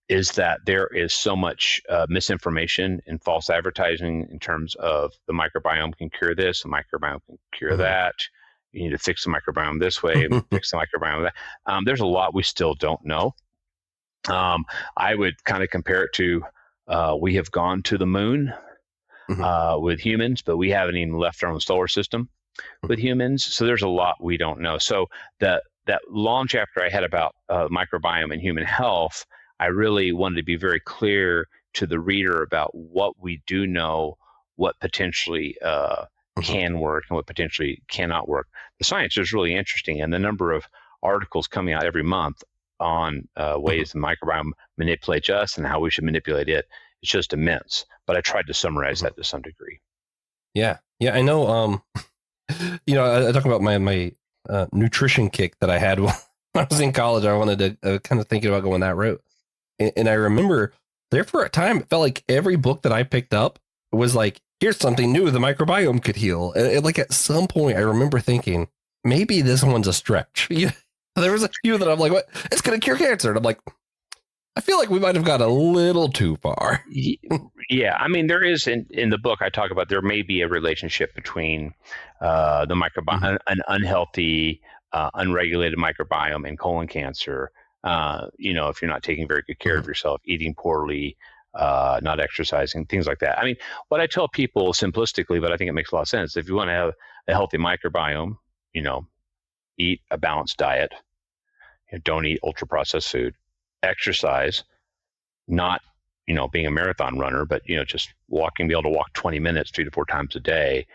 is that there is so much misinformation and false advertising in terms of the microbiome can cure this, the microbiome can cure that. You need to fix the microbiome this way, fix the microbiome that. There's a lot we still don't know. I would kind of compare it to we have gone to the moon with humans, but we haven't even left our own solar system with humans. So there's a lot we don't know. So that long chapter I had about microbiome and human health, I really wanted to be very clear to the reader about what we do know, what potentially can work and what potentially cannot work. The science is really interesting, and the number of articles coming out every month on ways the microbiome manipulates us and how we should manipulate it is just immense. But I tried to summarize that to some degree. Yeah, I know. I talk about my nutrition kick that I had when I was in college. I wanted to kind of thinking about going that route, and I remember there for a time it felt like every book that I picked up was like, here's something new the microbiome could heal. And like at some point I remember thinking maybe this one's a stretch. There was a few that I'm like, what? It's going to cure cancer. And I'm like, I feel like we might have gone a little too far. Yeah. I mean, there is in the book I talk about, there may be a relationship between the microbiome, an unhealthy, unregulated microbiome and colon cancer. If you're not taking very good care of yourself, eating poorly, not exercising, things like that. I mean, what I tell people simplistically, but I think it makes a lot of sense. If you want to have a healthy microbiome, eat a balanced diet, don't eat ultra processed food, exercise, not, being a marathon runner, but, just be able to walk 20 minutes 3 to 4 times a day.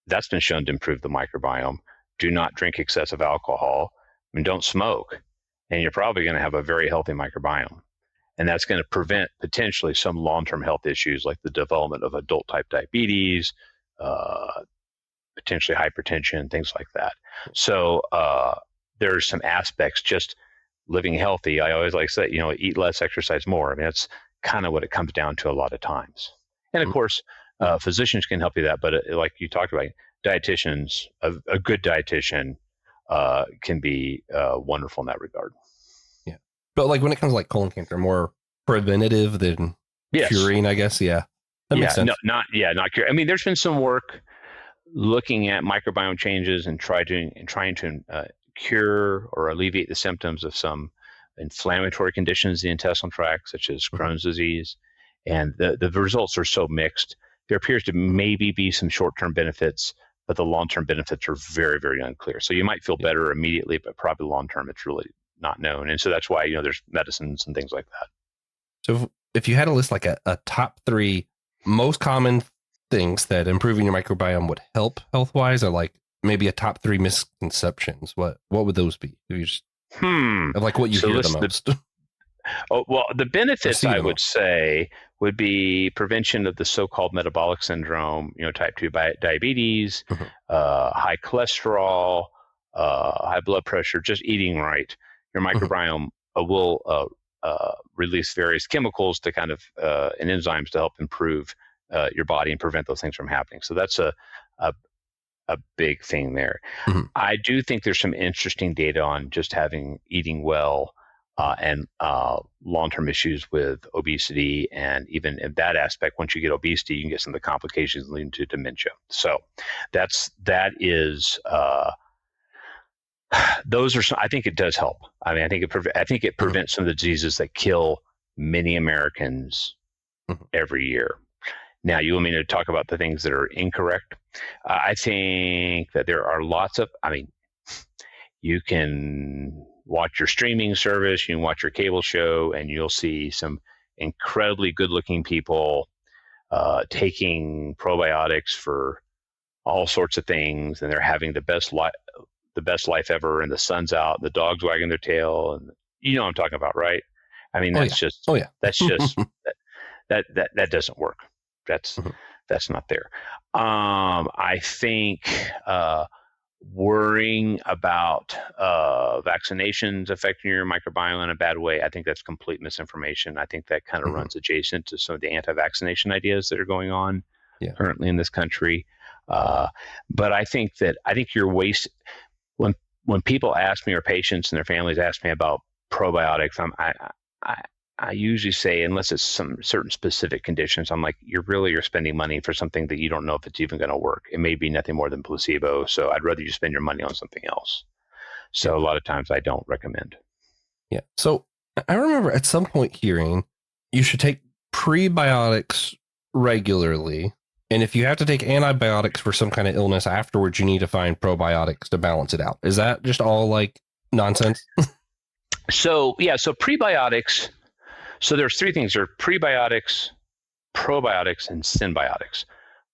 That's been shown to improve the microbiome. Do not drink excessive alcohol and don't smoke. And you're probably going to have a very healthy microbiome. And that's going to prevent potentially some long-term health issues like the development of adult type diabetes, potentially hypertension, things like that. So there's some aspects, just living healthy. I always like to say, eat less, exercise more. I mean, that's kind of what it comes down to a lot of times. And of course, physicians can help you that. But like you talked about, dietitians, a good dietitian can be wonderful in that regard. Yeah. But like when it comes to like colon cancer, more preventative than curing, I guess. Yeah. That makes sense. Not cure. I mean, there's been some work looking at microbiome changes and trying to cure or alleviate the symptoms of some inflammatory conditions in the intestinal tract, such as Crohn's disease. And the results are so mixed. There appears to maybe be some short-term benefits, but the long-term benefits are very, very unclear. So you might feel better immediately, but probably long-term, it's really not known. And so that's why, there's medicines and things like that. So if you had to list like a top 3 most common things that improving your microbiome would help health-wise, or like maybe a top 3 misconceptions, what would those be? If you just, of like what you hear the most. The benefits I would say would be prevention of the so-called metabolic syndrome, type 2 diabetes, high cholesterol, high blood pressure, just eating right. Your microbiome will release various chemicals to kind of and enzymes to help improve your body and prevent those things from happening. So that's a big thing there. I do think there's some interesting data on just eating well and long-term issues with obesity, and even in that aspect, once you get obesity, you can get some of the complications leading to dementia. So that is those are some, I think it does help. I mean, I think it prevents some of the diseases that kill many Americans every year. Now, you want me to talk about the things that are incorrect? I think that there are lots of, you can watch your streaming service, you can watch your cable show, and you'll see some incredibly good-looking people taking probiotics for all sorts of things, and they're having the best life ever, and the sun's out, and the dog's wagging their tail, and you know what I'm talking about, right? I mean, that's just that doesn't work. That's not there. I think worrying about vaccinations affecting your microbiome in a bad way, I think that's complete misinformation. I think that kind of runs adjacent to some of the anti-vaccination ideas that are going on currently in this country. But I think you're wasting when people ask me, or patients and their families ask me about probiotics, I usually say, unless it's some certain specific conditions, I'm like, you're spending money for something that you don't know if it's even going to work. It may be nothing more than placebo. So I'd rather you spend your money on something else. So a lot of times I don't recommend. Yeah. So I remember at some point hearing you should take prebiotics regularly. And if you have to take antibiotics for some kind of illness afterwards, you need to find probiotics to balance it out. Is that just all like nonsense? So prebiotics. So there's three things. There are prebiotics, probiotics, and symbiotics.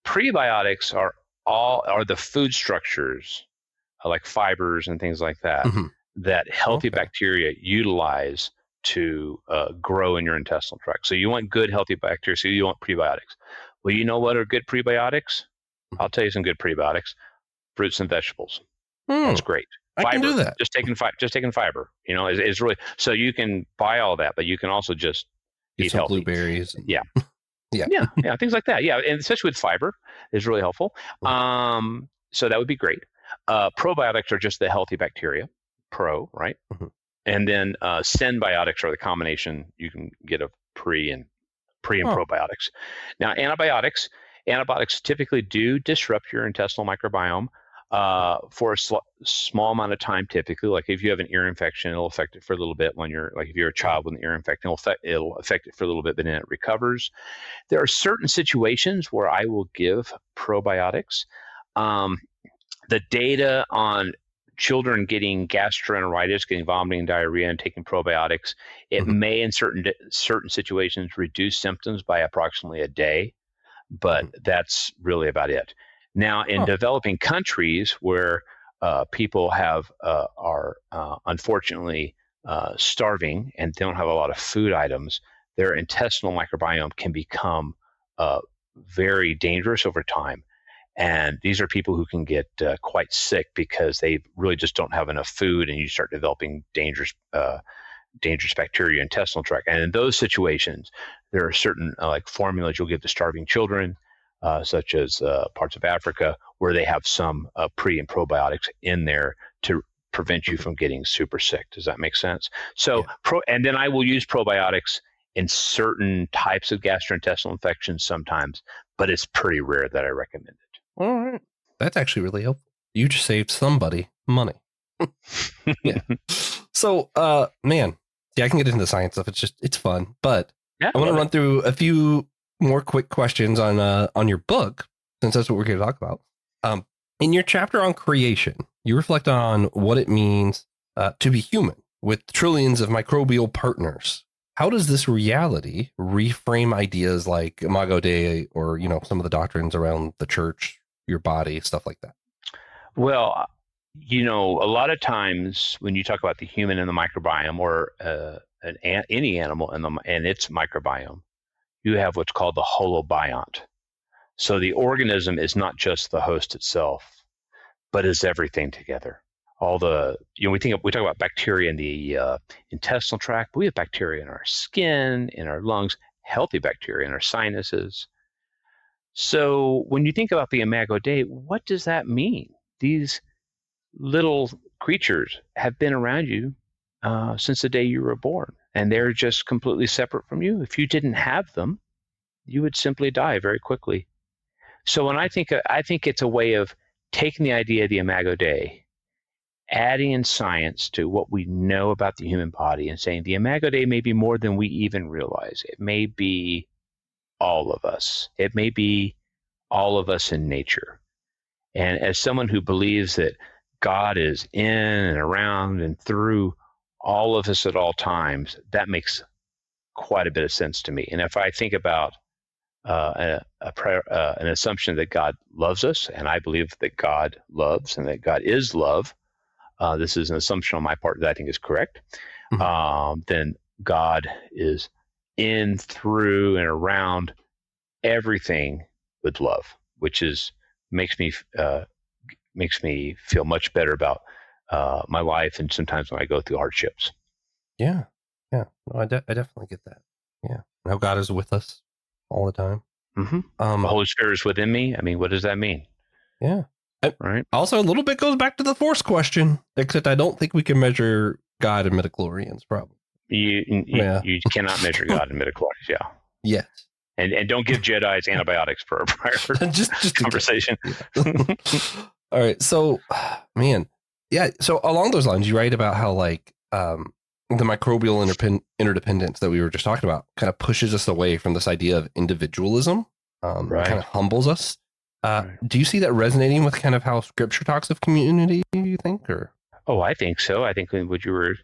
Prebiotics are the food structures, like fibers and things like that, that healthy bacteria utilize to grow in your intestinal tract. So you want good, healthy bacteria, so you want prebiotics. Well, you know what are good prebiotics? I'll tell you some good prebiotics. Fruits and vegetables. That's great. Fiber, I can do that. Just taking fiber, is really, so you can buy all that, but you can also just eat healthy. Blueberries. Yeah, things like that. Yeah, and especially with fiber is really helpful. So that would be great. Probiotics are just the healthy bacteria, right? And then symbiotics are the combination you can get of pre and probiotics. Now, antibiotics typically do disrupt your intestinal microbiome. For a small amount of time, typically, like if you have an ear infection, it'll affect it for a little bit. If you're a child with an ear infection, it'll affect it for a little bit, but then it recovers. There are certain situations where I will give probiotics. The data on children getting gastroenteritis, getting vomiting and diarrhea, and taking probiotics, it may in certain situations reduce symptoms by approximately a day, but that's really about it. Now, in developing countries where people are unfortunately starving and don't have a lot of food items, their intestinal microbiome can become very dangerous over time. And these are people who can get quite sick because they really just don't have enough food, and you start developing dangerous bacteria in the intestinal tract. And in those situations, there are certain like formulas you'll give to starving children, such as parts of Africa, where they have some pre and probiotics in there to prevent you from getting super sick. Does that make sense? So, and then I will use probiotics in certain types of gastrointestinal infections sometimes, but it's pretty rare that I recommend it. All right. That's actually really helpful. You just saved somebody money. Yeah. So, man, I can get into the science stuff. It's fun, but I want to run through a few more quick questions on your book, since that's what we're here to talk about. In your chapter on creation, you reflect on what it means to be human with trillions of microbial partners. How does this reality reframe ideas like Imago Dei, or some of the doctrines around the church, your body, stuff like that? Well, a lot of times when you talk about the human and the microbiome, or any animal and its microbiome, you have what's called the holobiont. So the organism is not just the host itself, but is everything together. All the, we talk about bacteria in the intestinal tract, but we have bacteria in our skin, in our lungs, healthy bacteria in our sinuses. So when you think about the Imago Dei, what does that mean? These little creatures have been around you since the day you were born, and they're just completely separate from you. If you didn't have them, you would simply die very quickly. So when I think it's a way of taking the idea of the Imago Dei, adding in science to what we know about the human body, and saying the Imago Dei may be more than we even realize. It may be all of us. It may be all of us in nature. And as someone who believes that God is in and around and through all of us at all times, that makes quite a bit of sense to me. And if I think about an assumption that God loves us, and I believe that God loves and that God is love, this is an assumption on my part that I think is correct, then God is in, through, and around everything with love, which makes me feel much better about my life, and sometimes when I go through hardships. Yeah. No, I definitely get that. Yeah. How God is with us all the time. Mm-hmm. The Holy Spirit is within me. I mean, what does that mean? Yeah. Right. Also, a little bit goes back to the Force question, except I don't think we can measure God in midichlorians, probably. You cannot measure God in midichlorians. Yeah. Yes. And don't give Jedis antibiotics for a prior just conversation. Yeah. All right. So, man. Yeah. So along those lines, you write about how the microbial interdependence that we were just talking about kind of pushes us away from this idea of individualism. Right. Kind of humbles us. Right. Do you see that resonating with kind of how Scripture talks of community, you think? Or? Oh, I think so. I think what you were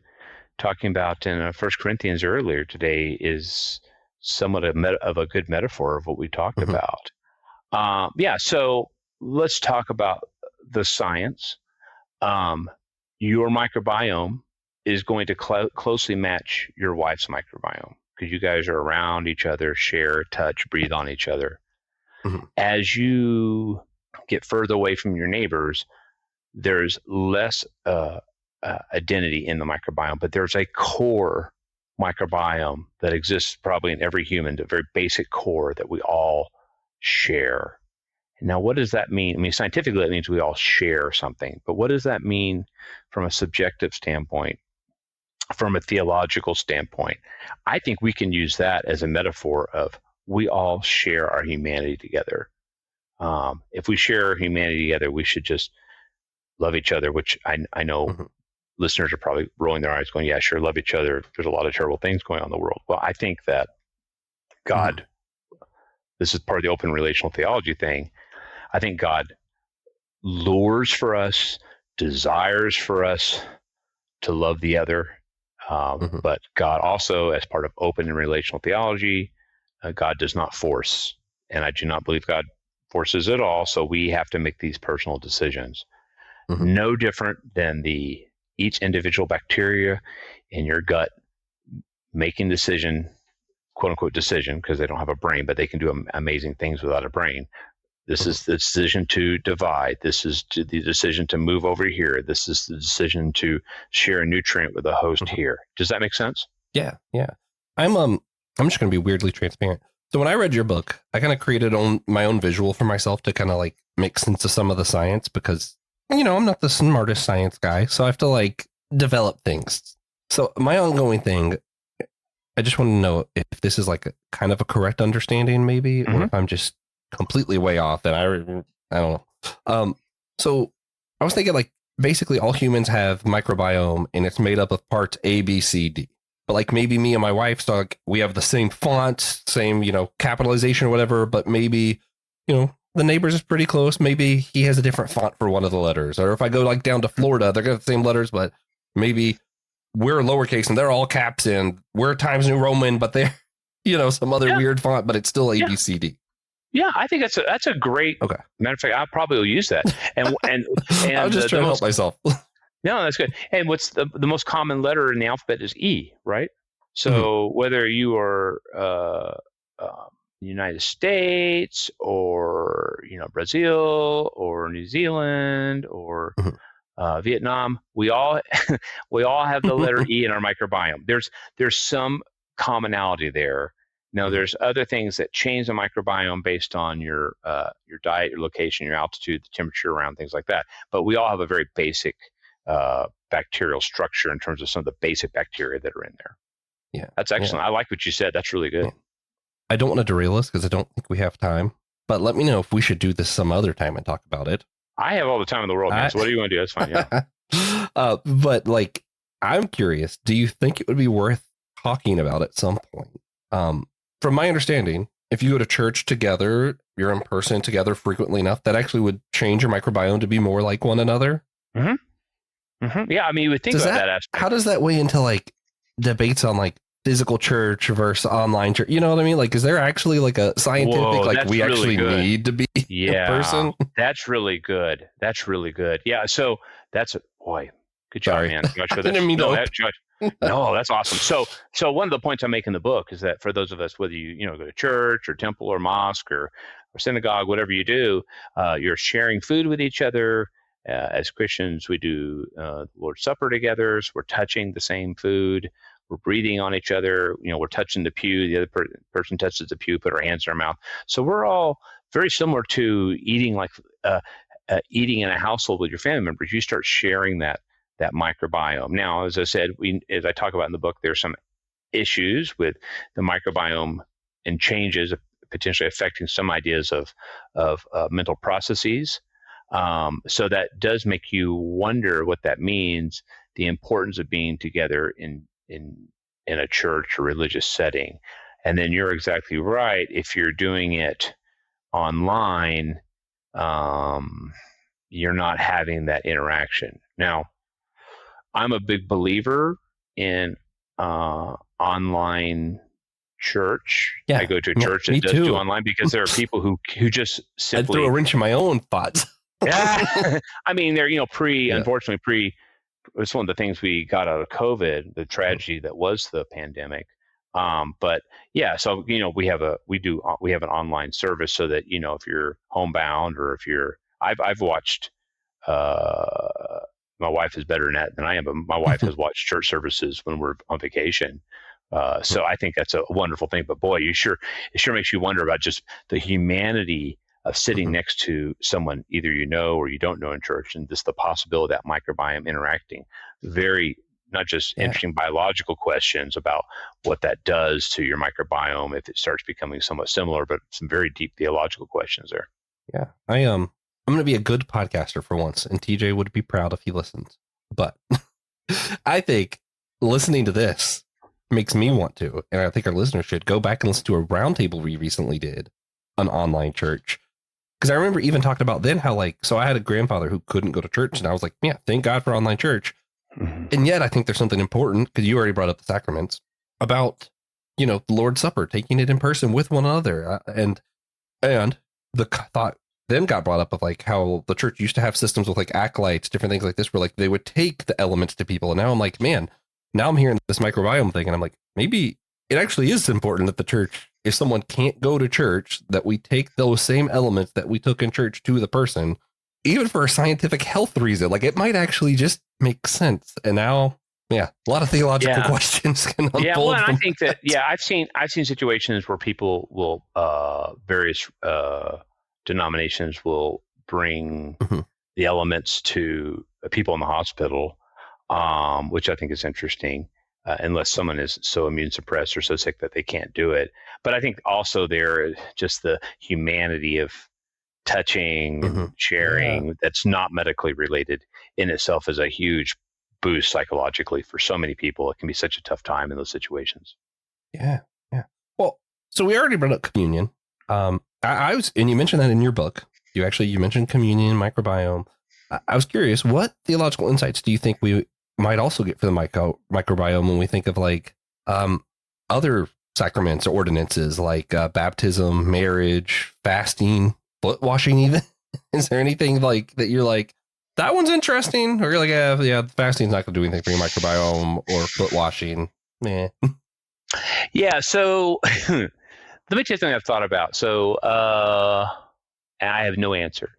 talking about in 1 Corinthians earlier today is somewhat of a good metaphor of what we talked about. So let's talk about the science. Your microbiome is going to closely match your wife's microbiome because you guys are around each other, share, touch, breathe on each other. As you get further away from your neighbors, there's less identity in the microbiome, but there's a core microbiome that exists probably in every human, the very basic core that we all share. Now, what does that mean? I mean, scientifically, it means we all share something, but what does that mean from a subjective standpoint, from a theological standpoint? I think we can use that as a metaphor of we all share our humanity together. If we share our humanity together, we should just love each other, which I know listeners are probably rolling their eyes going, yeah, sure, love each other. There's a lot of terrible things going on in the world. Well, I think that God, this is part of the open relational theology thing. I think God lures for us, desires for us to love the other. But God also, as part of open and relational theology, God does not force. And I do not believe God forces at all. So we have to make these personal decisions. No different than each individual bacteria in your gut making decision, quote unquote decision, because they don't have a brain, but they can do amazing things without a brain. This is the decision to divide. This is the decision to move over here. This is the decision to share a nutrient with a host here. Does that make sense? Yeah. I'm just going to be weirdly transparent. So when I read your book, I kind of created my own visual for myself to kind of make sense of some of the science because, I'm not the smartest science guy. So I have to develop things. So my ongoing thing, I just want to know if this is a kind of a correct understanding maybe, or if I'm just completely way off. And I don't know. So I was thinking basically all humans have microbiome and it's made up of parts A, B, C, D. But maybe me and my wife, so we have the same font, same, capitalization or whatever, but maybe, the neighbors is pretty close. Maybe he has a different font for one of the letters. Or if I go down to Florida, they're got the same letters, but maybe we're lowercase and they're all caps and we're Times New Roman, but they're, some other weird font, but it's still A, B, C, D. Yeah, I think that's a great, matter of fact, I probably will use that. And I was just trying to help myself. No, that's good. And what's the most common letter in the alphabet is E, right? So whether you are United States or Brazil or New Zealand or Vietnam, we all have the letter E in our microbiome. There's some commonality there. Now, there's other things that change the microbiome based on your diet, your location, your altitude, the temperature around, things like that. But we all have a very basic bacterial structure in terms of some of the basic bacteria that are in there. Yeah, that's excellent. I like what you said. That's really good. Yeah. I don't want to derail us because I don't think we have time. But let me know if we should do this some other time and talk about it. I have all the time in the world, man. So what do you want to do? That's fine. Yeah. But like, I'm curious. Do you think it would be worth talking about at some point? From my understanding, if you go to church together, you're in person together frequently enough, that actually would change your microbiome to be more like one another. Mm-hmm. Mm-hmm. Yeah, I mean, you would think about that aspect. How does that weigh into like debates on like physical church versus online church? You know what I mean? Like, is there actually like a scientific, we actually need to be in person? That's really good. That's really good. Yeah. So that's good job, man. Josh, I didn't mean to. No, that's awesome. So one of the points I make in the book is that for those of us, whether you go to church or temple or mosque or synagogue, whatever you do, you're sharing food with each other. As Christians, we do the Lord's Supper together. So we're touching the same food. We're breathing on each other. We're touching the pew. The other person touches the pew, put our hands in our mouth. So we're all very similar to eating, like eating in a household with your family members. You start sharing that microbiome. Now, as I said, as I talk about in the book, there's some issues with the microbiome and changes potentially affecting some ideas of mental processes. So that does make you wonder what that means, the importance of being together in a church or religious setting. And then you're exactly right. If you're doing it online, you're not having that interaction. Now, I'm a big believer in online church. Yeah, I go to a church that does do online because there are people who just simply... I'd throw a wrench in my own thoughts. Yeah, I mean, they're unfortunately it's one of the things we got out of COVID, the tragedy that was the pandemic. But yeah, so we have an online service so that if you're homebound or if I've watched. My wife is better than that than I am, but my wife has watched church services when we're on vacation. So I think that's a wonderful thing. But boy, it sure makes you wonder about just the humanity of sitting next to someone either or you don't know in church, and just the possibility of that microbiome interacting. Very not just interesting biological questions about what that does to your microbiome if it starts becoming somewhat similar, but some very deep theological questions there. Yeah, I'm going to be a good podcaster for once, and TJ would be proud if he listens. But I think listening to this makes me want to, and I think our listeners should go back and listen to a roundtable we recently did on online church. Because I remember even talking about then how so I had a grandfather who couldn't go to church, and I was like, yeah, thank God for online church. Mm-hmm. And yet I think there's something important, because you already brought up the sacraments, about, the Lord's Supper, taking it in person with one another. And the thought then got brought up of how the church used to have systems with acolytes, different things like this, where they would take the elements to people. And now I'm like, man, now I'm hearing this microbiome thing, and I'm like, maybe it actually is important that the church, if someone can't go to church, that we take those same elements that we took in church to the person, even for a scientific health reason. It might actually just make sense. And now, a lot of theological questions can unfold. Yeah, well, and I think that, I've seen situations where people will, various denominations will bring the elements to people in the hospital, which I think is interesting. Unless someone is so immune suppressed or so sick that they can't do it. But I think also there, just the humanity of touching, and sharing, that's not medically related in itself is a huge boost psychologically for so many people. It can be such a tough time in those situations. Yeah. Well, so we already brought up communion. And you mentioned that in your book. You mentioned communion, microbiome. I was curious, what theological insights do you think we might also get for the microbiome when we think of other sacraments or ordinances like baptism, marriage, fasting, foot washing even? Is there anything that you're like, that one's interesting? Or you're like, yeah, fasting's not going to do anything for your microbiome, or foot washing? Meh. Yeah, so Let me tell you something I've thought about. So I have no answer.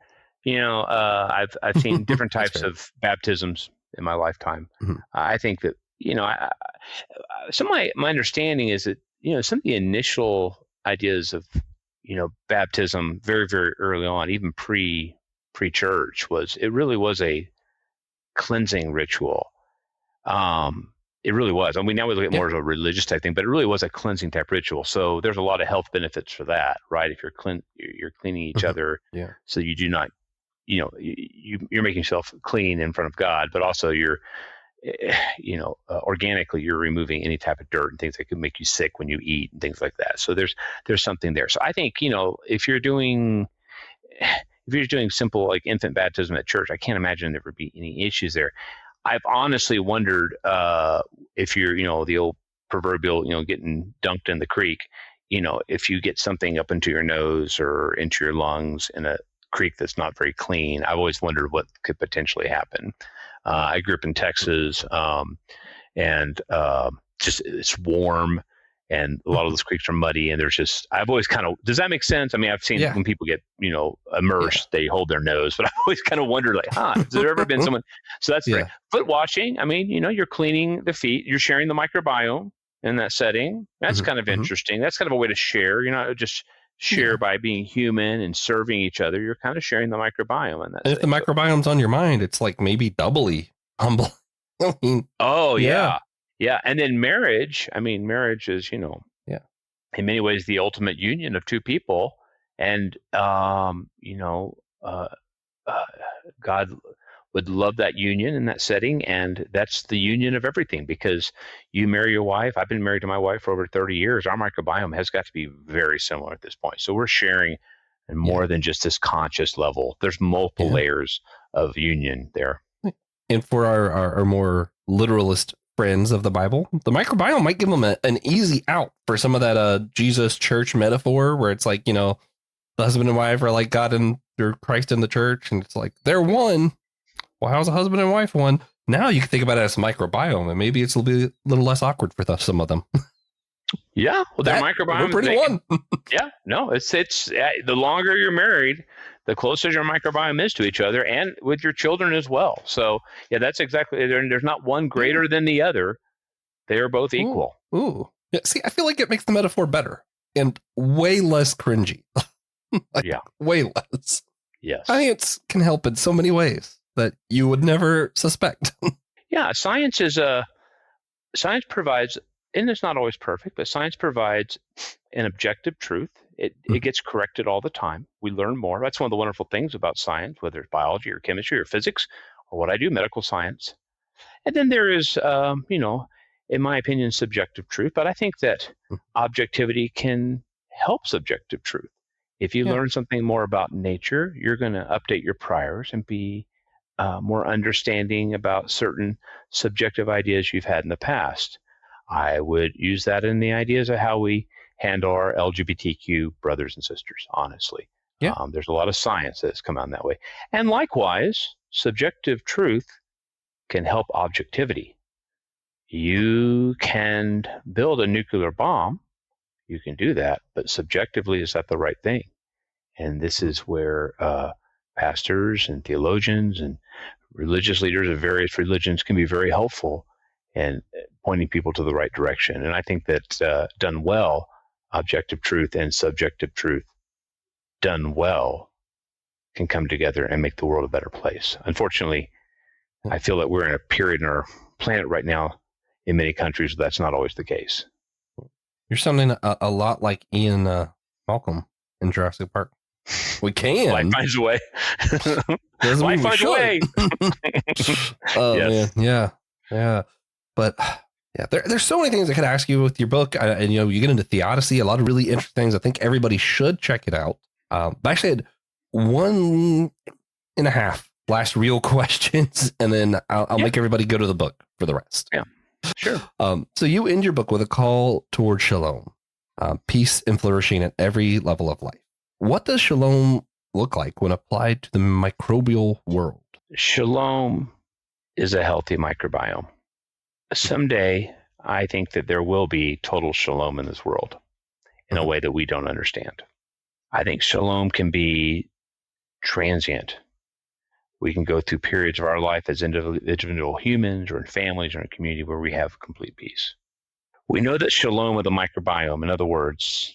I've seen different types of baptisms in my lifetime. Mhm. I think that some of my understanding is that some of the initial ideas of baptism very, very early on, even pre-church, it really was a cleansing ritual. It really was. I mean, now we look at more as a religious type thing, but it really was a cleansing type ritual. So there's a lot of health benefits for that, right? If you're cleaning each other, so you do not, you're making yourself clean in front of God, but also you're, organically you're removing any type of dirt and things that could make you sick when you eat and things like that. So there's something there. So I think if you're doing simple like infant baptism at church, I can't imagine there would be any issues there. I've honestly wondered if you're, the old proverbial, getting dunked in the creek, if you get something up into your nose or into your lungs in a creek that's not very clean. I've always wondered what could potentially happen. I grew up in Texas, and just it's warm, and a lot of those creeks are muddy, and I've always kind of, does that make sense? I mean, I've seen when people get, immersed, they hold their nose, but I've always kind of wondered, like, has there ever been someone, so that's great. Foot washing, I mean, you're cleaning the feet, you're sharing the microbiome in that setting. That's kind of interesting. That's kind of a way to share. You're not just share by being human and serving each other. You're kind of sharing the microbiome in that. And if the microbiome's on your mind, it's like maybe doubly humble. I mean, yeah. And then marriage, is, in many ways the ultimate union of two people. And, God would love that union in that setting. And that's the union of everything, because you marry your wife. I've been married to my wife for over 30 years. Our microbiome has got to be very similar at this point. So we're sharing and more than just this conscious level. There's multiple layers of union there. And for our more literalist friends of the Bible, the microbiome might give them an easy out for some of that Jesus church metaphor, where it's like, the husband and wife are like God and or Christ in the church, and it's like they're one. Well, how's a husband and wife one? Now you can think about it as microbiome, and maybe it's a little less awkward for some of them. Yeah, well, their microbiome, we're pretty one. It's the longer you're married, the closer your microbiome is to each other, and with your children as well. So that's exactly. There's not one greater than the other. They are both equal. Ooh. Yeah, see, I feel like it makes the metaphor better and way less cringy. Way less. Yes, science can help in so many ways that you would never suspect. Science provides, and it's not always perfect, but science provides an objective truth. It gets corrected all the time. We learn more. That's one of the wonderful things about science, whether it's biology or chemistry or physics or what I do, medical science. And then there is, in my opinion, subjective truth. But I think that objectivity can help subjective truth. If you learn something more about nature, you're going to update your priors and be more understanding about certain subjective ideas you've had in the past. I would use that in the ideas of how we handle our LGBTQ brothers and sisters, honestly. There's a lot of science that's come out in that way. And likewise, subjective truth can help objectivity. You can build a nuclear bomb. You can do that, but subjectively, is that the right thing? And this is where pastors and theologians and religious leaders of various religions can be very helpful in pointing people to the right direction. And I think that done well, objective truth and subjective truth done well can come together and make the world a better place. Unfortunately, I feel that we're in a period in our planet right now in many countries that's not always the case. You're sounding a lot like Ian Malcolm in Jurassic Park. We can. Life finds a way. Life finds a way. Oh, yes. Man. Yeah. But there's so many things I could ask you with your book. And you get into theodicy, a lot of really interesting things. I think everybody should check it out. But I actually had 1.5 last real questions, and then I'll make everybody go to the book for the rest. Yeah, sure. So you end your book with a call toward shalom, peace and flourishing at every level of life. What does shalom look like when applied to the microbial world? Shalom is a healthy microbiome. Someday, I think that there will be total shalom in this world. in a way that we don't understand. I think shalom can be transient. We can go through periods of our life as individual humans or in families or in a community where we have complete peace. We know that shalom with a microbiome, in other words,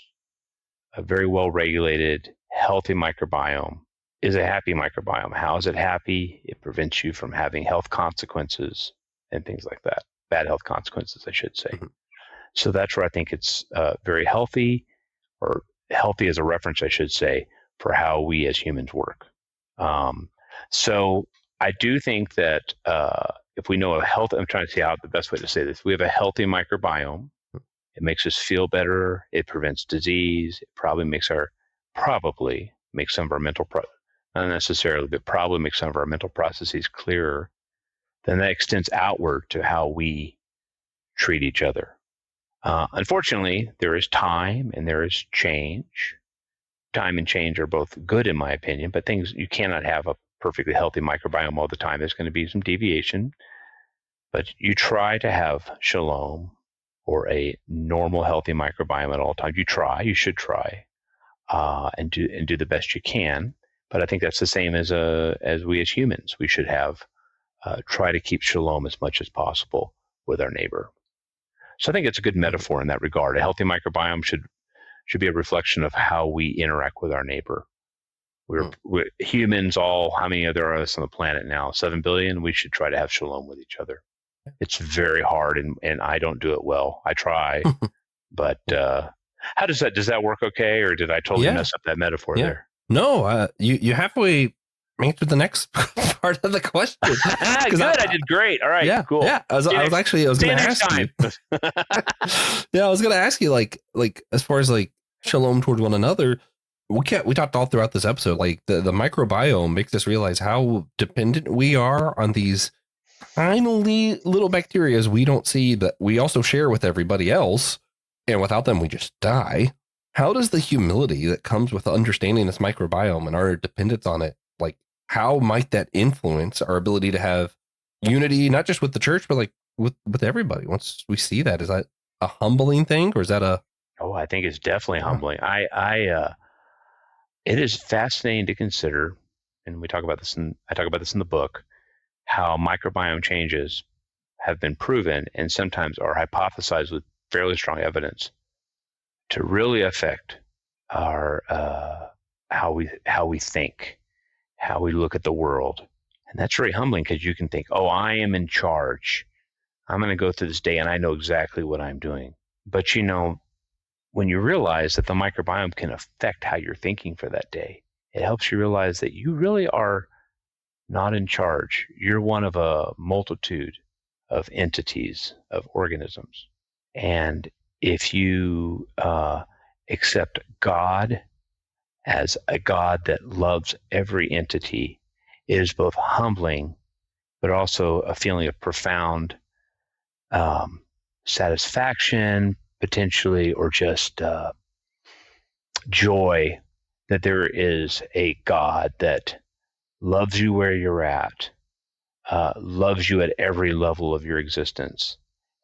a very well-regulated, healthy microbiome, is a happy microbiome. How is it happy? It prevents you from having health consequences and things like that. Bad health consequences, I should say. So that's where I think it's very healthy, or healthy as a reference, I should say, for how we as humans work. So I do think that if we know a health, I'm trying to see how the best way to say this, we have a healthy microbiome. It makes us feel better. It prevents disease. It probably makes some of our mental, not necessarily, but probably makes some of our mental processes clearer. Then that extends outward to how we treat each other. Unfortunately, there is time and there is change. Time and change are both good, in my opinion, but you cannot have a perfectly healthy microbiome all the time. There's going to be some deviation, but you try to have shalom or a normal, healthy microbiome at all times. You should try, and do the best you can. But I think that's the same as we as humans. We should try to keep shalom as much as possible with our neighbor. So I think it's a good metaphor in that regard. A healthy microbiome should be a reflection of how we interact with our neighbor. We're humans, how many there are us on the planet now? 7 billion. We should try to have shalom with each other. It's very hard, and I don't do it well. I try, but how does that work okay, or did I totally mess up that metaphor there? No, you halfway answered the next part of the question. Good, I did great. All right, cool. Yeah, I was going to ask you. I was going to ask you, like as far as like shalom towards one another. We talked all throughout this episode, like the microbiome makes us realize how dependent we are on these tiny little bacteria we don't see, that we also share with everybody else, and without them we just die. How does the humility that comes with understanding this microbiome and our dependence on it, like how might that influence our ability to have unity, not just with the church, but like with everybody? Once we see that, is that a humbling thing, or is that I think it's definitely humbling. It is fascinating to consider, and I talk about this in the book, how microbiome changes have been proven and sometimes are hypothesized with fairly strong evidence to really affect our how we think, how we look at the world. And that's very humbling, because you can think, I am in charge. I'm going to go through this day and I know exactly what I'm doing. But when you realize that the microbiome can affect how you're thinking for that day, it helps you realize that you really are not in charge. You're one of a multitude of entities, of organisms. And if you accept God as a God that loves every entity, it is both humbling, but also a feeling of profound satisfaction, potentially, or just joy that there is a God that loves you where you're at, loves you at every level of your existence,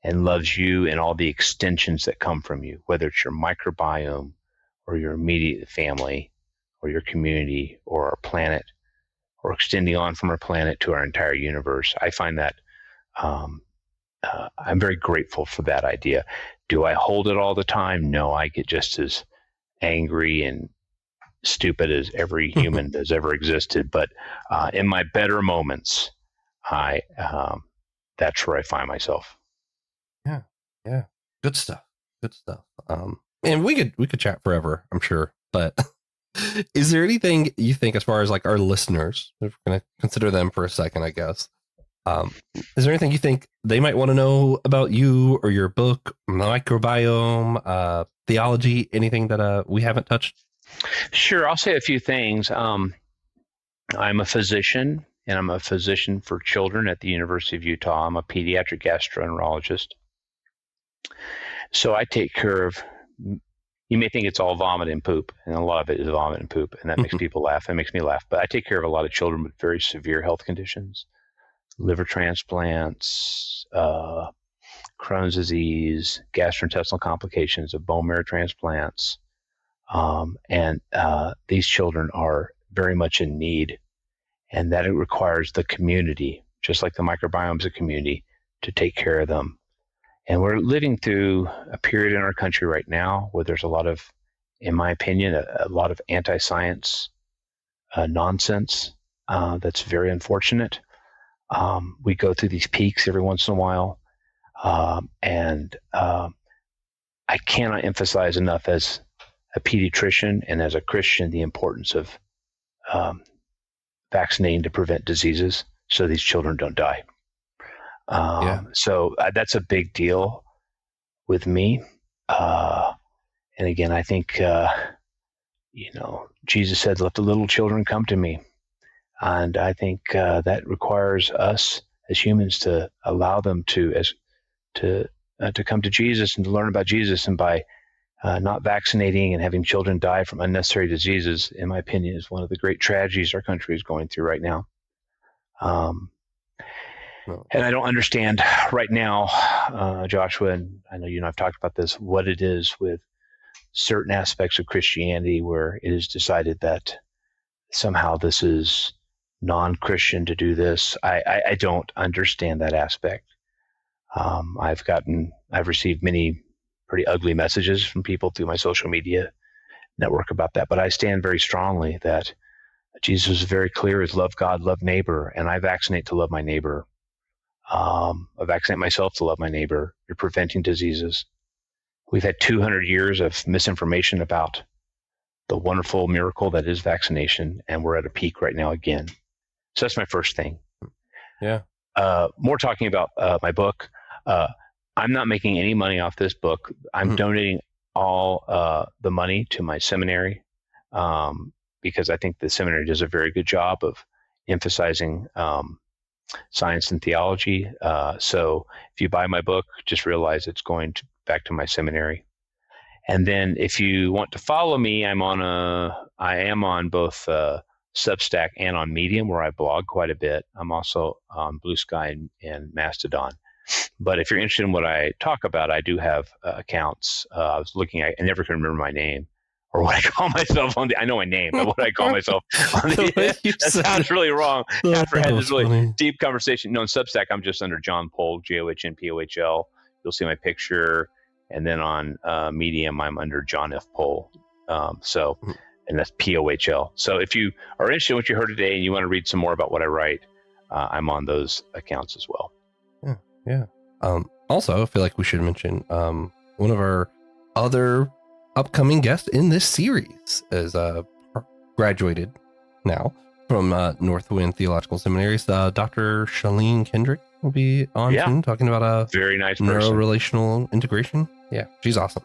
and loves you and all the extensions that come from you, whether it's your microbiome or your immediate family or your community or our planet, or extending on from our planet to our entire universe. I find that I'm very grateful for that idea. Do I hold it all the time? No, I get just as angry and stupid as every human that's ever existed. But in my better moments, that's where I find myself. Yeah. Good stuff. And we could chat forever, I'm sure. But is there anything you think, as far as like our listeners, if we're going to consider them for a second, I guess, is there anything you think they might want to know about you or your book, microbiome, theology, anything that we haven't touched? Sure. I'll say a few things. I'm a physician, and I'm a physician for children at the University of Utah. I'm a pediatric gastroenterologist. So I take care of, you may think it's all vomit and poop, and a lot of it is vomit and poop, and that makes people laugh. It makes me laugh. But I take care of a lot of children with very severe health conditions, liver transplants, Crohn's disease, gastrointestinal complications of bone marrow transplants. And these children are very much in need, and that it requires the community, just like the microbiome is a community, to take care of them. And we're living through a period in our country right now where there's a lot of, in my opinion, a lot of anti-science nonsense that's very unfortunate. We go through these peaks every once in a while, and I cannot emphasize enough as a pediatrician and as a Christian the importance of vaccinating to prevent diseases so these children don't die. So that's a big deal with me. And again, I think, Jesus said, let the little children come to me. And I think that requires us as humans to allow them to come to Jesus and to learn about Jesus. And by not vaccinating and having children die from unnecessary diseases, in my opinion, is one of the great tragedies our country is going through right now. And I don't understand right now, Joshua, and I know you and I've talked about this, what it is with certain aspects of Christianity where it is decided that somehow this is non-Christian to do this. I don't understand that aspect. I've received many pretty ugly messages from people through my social media network about that, but I stand very strongly that Jesus was very clear as love God, love neighbor, and I vaccinate to love my neighbor. I vaccinate myself to love my neighbor. You're preventing diseases. We've had 200 years of misinformation about the wonderful miracle that is vaccination, and we're at a peak right now again. So that's my first thing. Yeah. More talking about my book. I'm not making any money off this book. I'm donating all the money to my seminary because I think the seminary does a very good job of emphasizing science and theology. So if you buy my book, just realize it's going back to my seminary. And then if you want to follow me, I am on both Substack and on Medium, where I blog quite a bit. I'm also on Blue Sky and Mastodon. But if you're interested in what I talk about, I do have accounts. I was looking at, I never can remember my name or what I call myself on I know my name, but what I call myself on that sounds really wrong. After I had this really deep conversation. No, in Substack, I'm just under John Pohl, JOHNPOHL. You'll see my picture. And then on Medium, I'm under John F. Pohl. And that's POHL. So if you are interested in what you heard today and you want to read some more about what I write, I'm on those accounts as well. Yeah. Also, I feel like we should mention one of our other upcoming guests in this series is graduated now from Northwind Theological Seminaries. Dr. Shalene Kendrick will be on soon talking about a very nice person. Neurorelational integration. Yeah, she's awesome.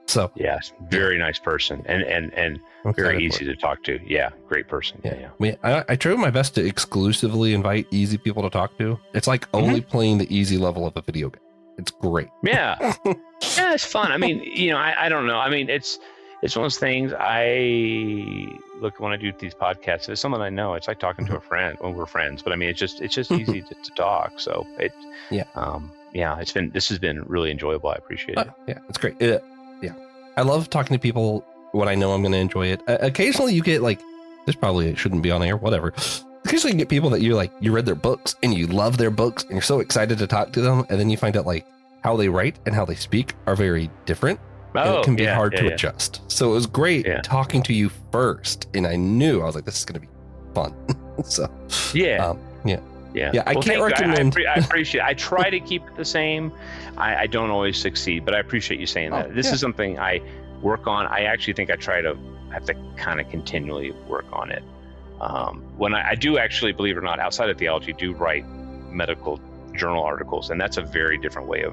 So yes, very nice person and very easy to talk to. Yeah, great person. Yeah. I try my best to exclusively invite easy people to talk to. It's like only playing the easy level of a video game. It's great. Yeah. Yeah, it's fun. I mean, I don't know. I mean, it's one of those things. I look when I do these podcasts. If it's someone I know, it's like talking to a friend when we're friends. But I mean, it's just easy to talk. So this has been really enjoyable. I appreciate it. Yeah, it's great. I love talking to people when I know I'm going to enjoy it. Occasionally you get this probably shouldn't be on air, whatever. Occasionally you get people that you read their books and you love their books and you're so excited to talk to them. And then you find out how they write and how they speak are very different. And it can be hard to adjust. So it was great talking to you first. And I was like, this is going to be fun. So, yeah. I can't recommend. I appreciate it. I try to keep it the same. I don't always succeed, but I appreciate you saying that. This is something I work on. I actually think I have to kind of continually work on it. When I do actually, believe it or not, outside of theology, do write medical journal articles, and that's a very different way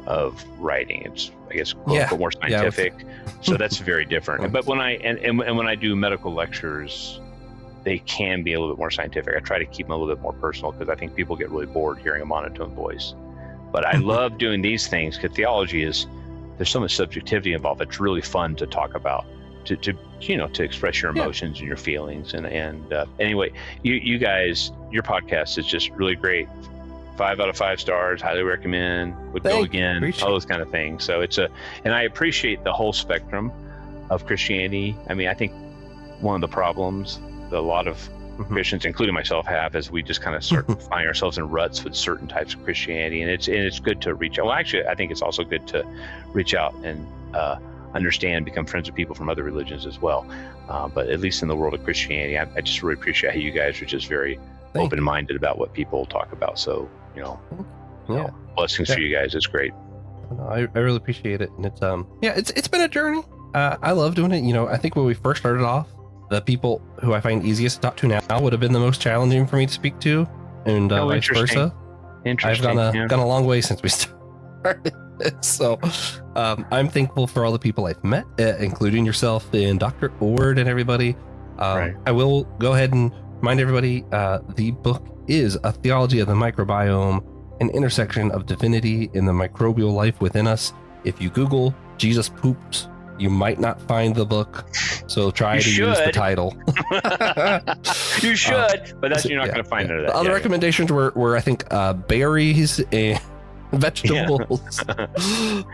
of writing. It's, I guess, more scientific. So that's very different. But when when I do medical lectures, they can be a little bit more scientific. I try to keep them a little bit more personal because I think people get really bored hearing a monotone voice. But I love doing these things because theology there's so much subjectivity involved. It's really fun to talk about, to express your emotions and your feelings. And anyway, you guys, your podcast is just really great. 5 out of 5 stars, highly recommend, would go again, all those kind of things. So and I appreciate the whole spectrum of Christianity. I mean, I think one of the problems that a lot of Christians, including myself, have is we just kind of start finding ourselves in ruts with certain types of Christianity, and it's good to reach out. Well, actually, I think it's also good to reach out and understand, become friends with people from other religions as well. But at least in the world of Christianity, I just really appreciate how you guys are just very open-minded about what people talk about. So, blessings for you guys. It's great. I really appreciate it. And it's been a journey. I love doing it. I think when we first started off, the people who I find easiest to talk to now would have been the most challenging for me to speak to, and vice versa. I've gone a long way since we started. So I'm thankful for all the people I've met, including yourself and Dr. Ord and everybody. Right. I will go ahead and remind everybody, the book is A Theology of the Microbiome, an intersection of divinity in the microbial life within us. If you Google Jesus Poops, you might not find the book, so try to use the title. You should, but you're not going to find it. The other recommendations were I think berries and vegetables.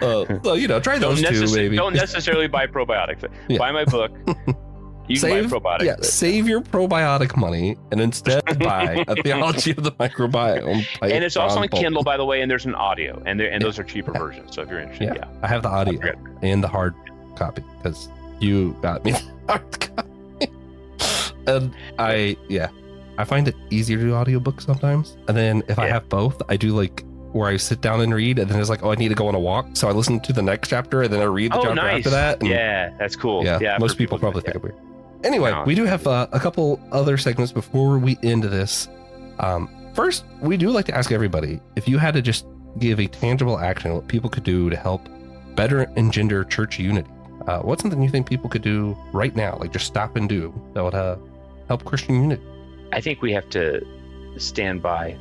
So try those two. Maybe don't necessarily buy probiotics. Buy my book. You can buy probiotics. Yeah, save your probiotic money and instead buy A Theology of the Microbiome. And it's also on Kindle, by the way, and there's an audio, and those are cheaper versions. So if you're interested, I have the audio and the hard copy because you got me the hard copy. And I find it easier to do audiobooks sometimes. And then if I have both, I do where I sit down and read, and then it's I need to go on a walk, so I listen to the next chapter and then I read the chapter after that. And that's cool. Yeah, most people probably think it weird. Anyway, we do have a couple other segments before we end this. First, we do like to ask everybody if you had to just give a tangible action, what people could do to help better engender church unity. What's something you think people could do right now, just stop and do, that would help Christian unity? I think we have to stand by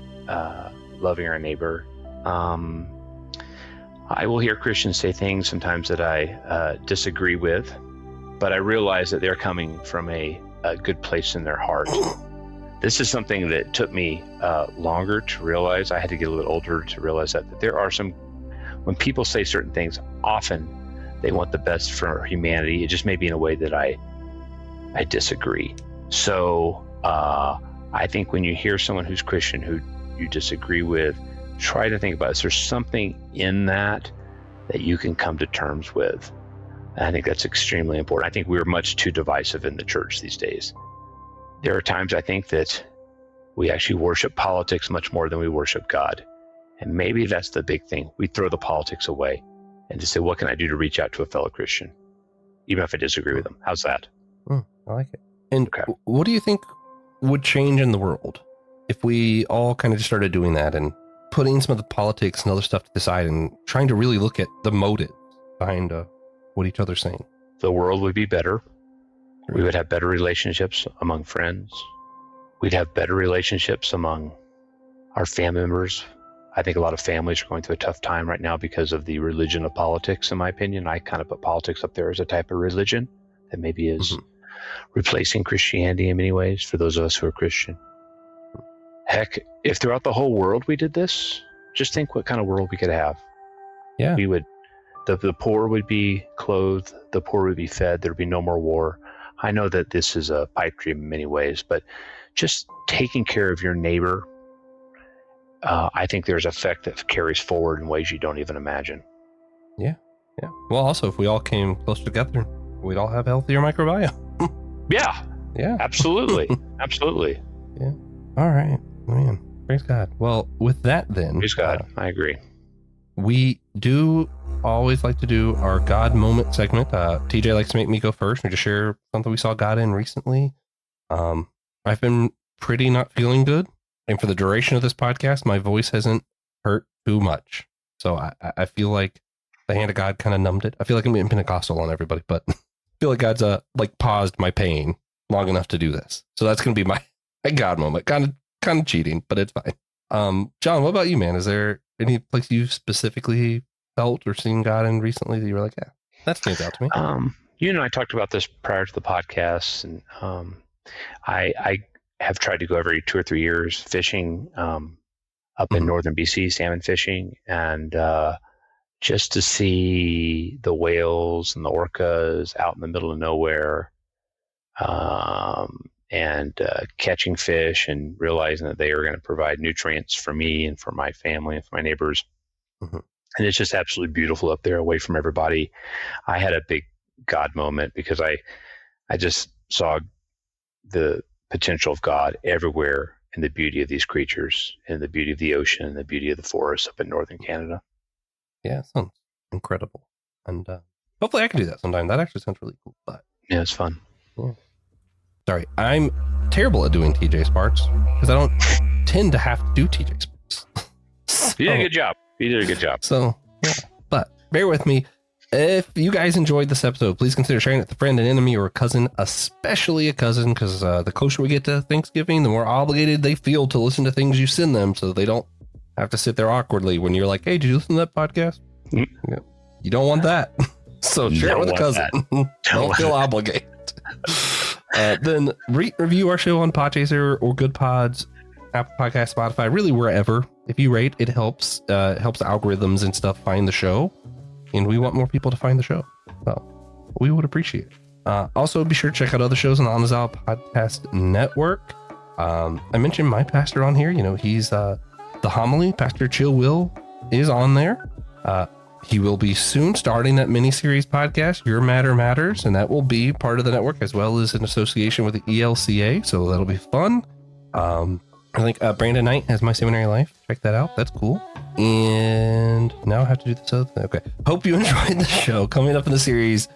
loving our neighbor. I will hear Christians say things sometimes that I disagree with, but I realize that they're coming from a good place in their heart. This is something that took me longer to realize. I had to get a little bit older to realize that there are when people say certain things, often they want the best for humanity. It just may be in a way that I disagree. So I think when you hear someone who's Christian who you disagree with, try to think about, is there something in that you can come to terms with? And I think that's extremely important. I think we're much too divisive in the church these days. There are times I think that we actually worship politics much more than we worship God. And maybe that's the big thing. We throw the politics away and just say, what can I do to reach out to a fellow Christian, even if I disagree with them? How's that? I like it. And what do you think would change in the world if we all kind of just started doing that and putting some of the politics and other stuff to the side and trying to really look at the motive behind what each other's saying? The world would be better. We would have better relationships among friends. We'd have better relationships among our family members. I think a lot of families are going through a tough time right now because of the religion of politics, in my opinion. I kind of put politics up there as a type of religion that maybe is replacing Christianity in many ways for those of us who are Christian. Heck, if throughout the whole world we did this, just think what kind of world we could have. Yeah. We would, the poor would be clothed, the poor would be fed, there'd be no more war. I know that this is a pipe dream in many ways, but just taking care of your neighbor, I think there's effect that carries forward in ways you don't even imagine. Yeah. Well, also, if we all came close together, we'd all have healthier microbiome. Yeah. Absolutely. Absolutely. Yeah. All right, man. Praise God. Well, with that then. Praise God. I agree. We do always like to do our God moment segment. TJ likes to make me go first and just share something we saw God in recently. I've been pretty not feeling good. And for the duration of this podcast, my voice hasn't hurt too much. So I feel like the hand of God kind of numbed it. I feel like I'm being Pentecostal on everybody, but I feel like God's paused my pain long enough to do this. So that's going to be my God moment. Kind of cheating, but it's fine. John, what about you, man? Is there any place you specifically felt or seen God in recently that you were like, yeah, that stands out to me? You and I talked about this prior to the podcast, and I have tried to go every 2 or 3 years fishing up in northern BC, salmon fishing, and just to see the whales and the orcas out in the middle of nowhere, and catching fish and realizing that they are going to provide nutrients for me and for my family and for my neighbors. And it's just absolutely beautiful up there, away from everybody. I had a big God moment because I just saw the potential of God everywhere in the beauty of these creatures, and the beauty of the ocean, and the beauty of the forests up in northern Canada. Yeah, sounds incredible. And hopefully I can do that sometime. That actually sounds really cool. But yeah, it's fun. Yeah. Sorry, I'm terrible at doing TJ Sparks because I don't tend to have to do TJ Sparks. You did a good job. You did a good job. So, yeah. But bear with me. If you guys enjoyed this episode, please consider sharing it with a friend, an enemy, or a cousin, especially a cousin, because the closer we get to Thanksgiving, the more obligated they feel to listen to things you send them, so they don't have to sit there awkwardly when you're like, hey, did you listen to that podcast? Mm-hmm. Yeah. You don't want that. So share it with a cousin. Don't feel obligated. Then review our show on Podchaser or Good Pods, Apple Podcast, Spotify, really wherever. If you rate, it helps. Helps algorithms and stuff find the show. And we want more people to find the show. So we would appreciate it. Also, be sure to check out other shows on the Anazal Podcast Network. I mentioned my pastor on here. You know, he's the homily. Pastor Chill Will is on there. He will be soon starting that mini-series podcast, Your Matter Matters, and that will be part of the network as well as an association with the ELCA. So that'll be fun. I think Brandon Knight has My Seminary Life. Check that out. That's cool. And now I have to do this other thing. Okay. Hope you enjoyed the show. Coming up in the series,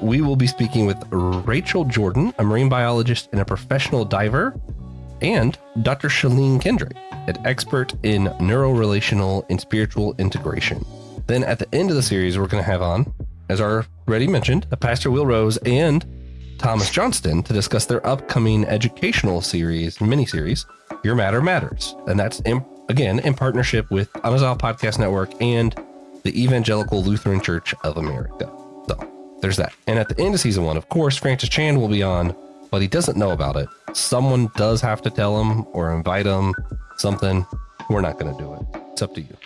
we will be speaking with Rachel Jordan, a marine biologist and a professional diver, and Dr. Shalene Kendrick, an expert in neurorelational and spiritual integration. Then at the end of the series, we're going to have on, as already mentioned, Pastor Will Rose and Thomas Johnston to discuss their upcoming educational mini-series, Your Matter Matters. And that's, again, in partnership with Anazal Podcast Network and the Evangelical Lutheran Church of America. So there's that. And at the end of season 1, of course, Francis Chan will be on, but he doesn't know about it. Someone does have to tell him or invite him, something. We're not going to do it. It's up to you.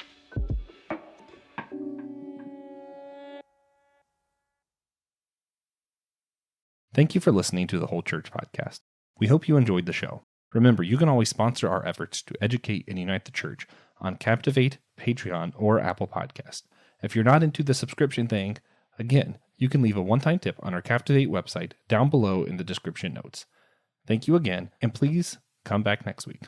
Thank you for listening to the Whole Church Podcast. We hope you enjoyed the show. Remember, you can always sponsor our efforts to educate and unite the church on Captivate, Patreon, or Apple Podcast. If you're not into the subscription thing, again, you can leave a one-time tip on our Captivate website down below in the description notes. Thank you again, and please come back next week.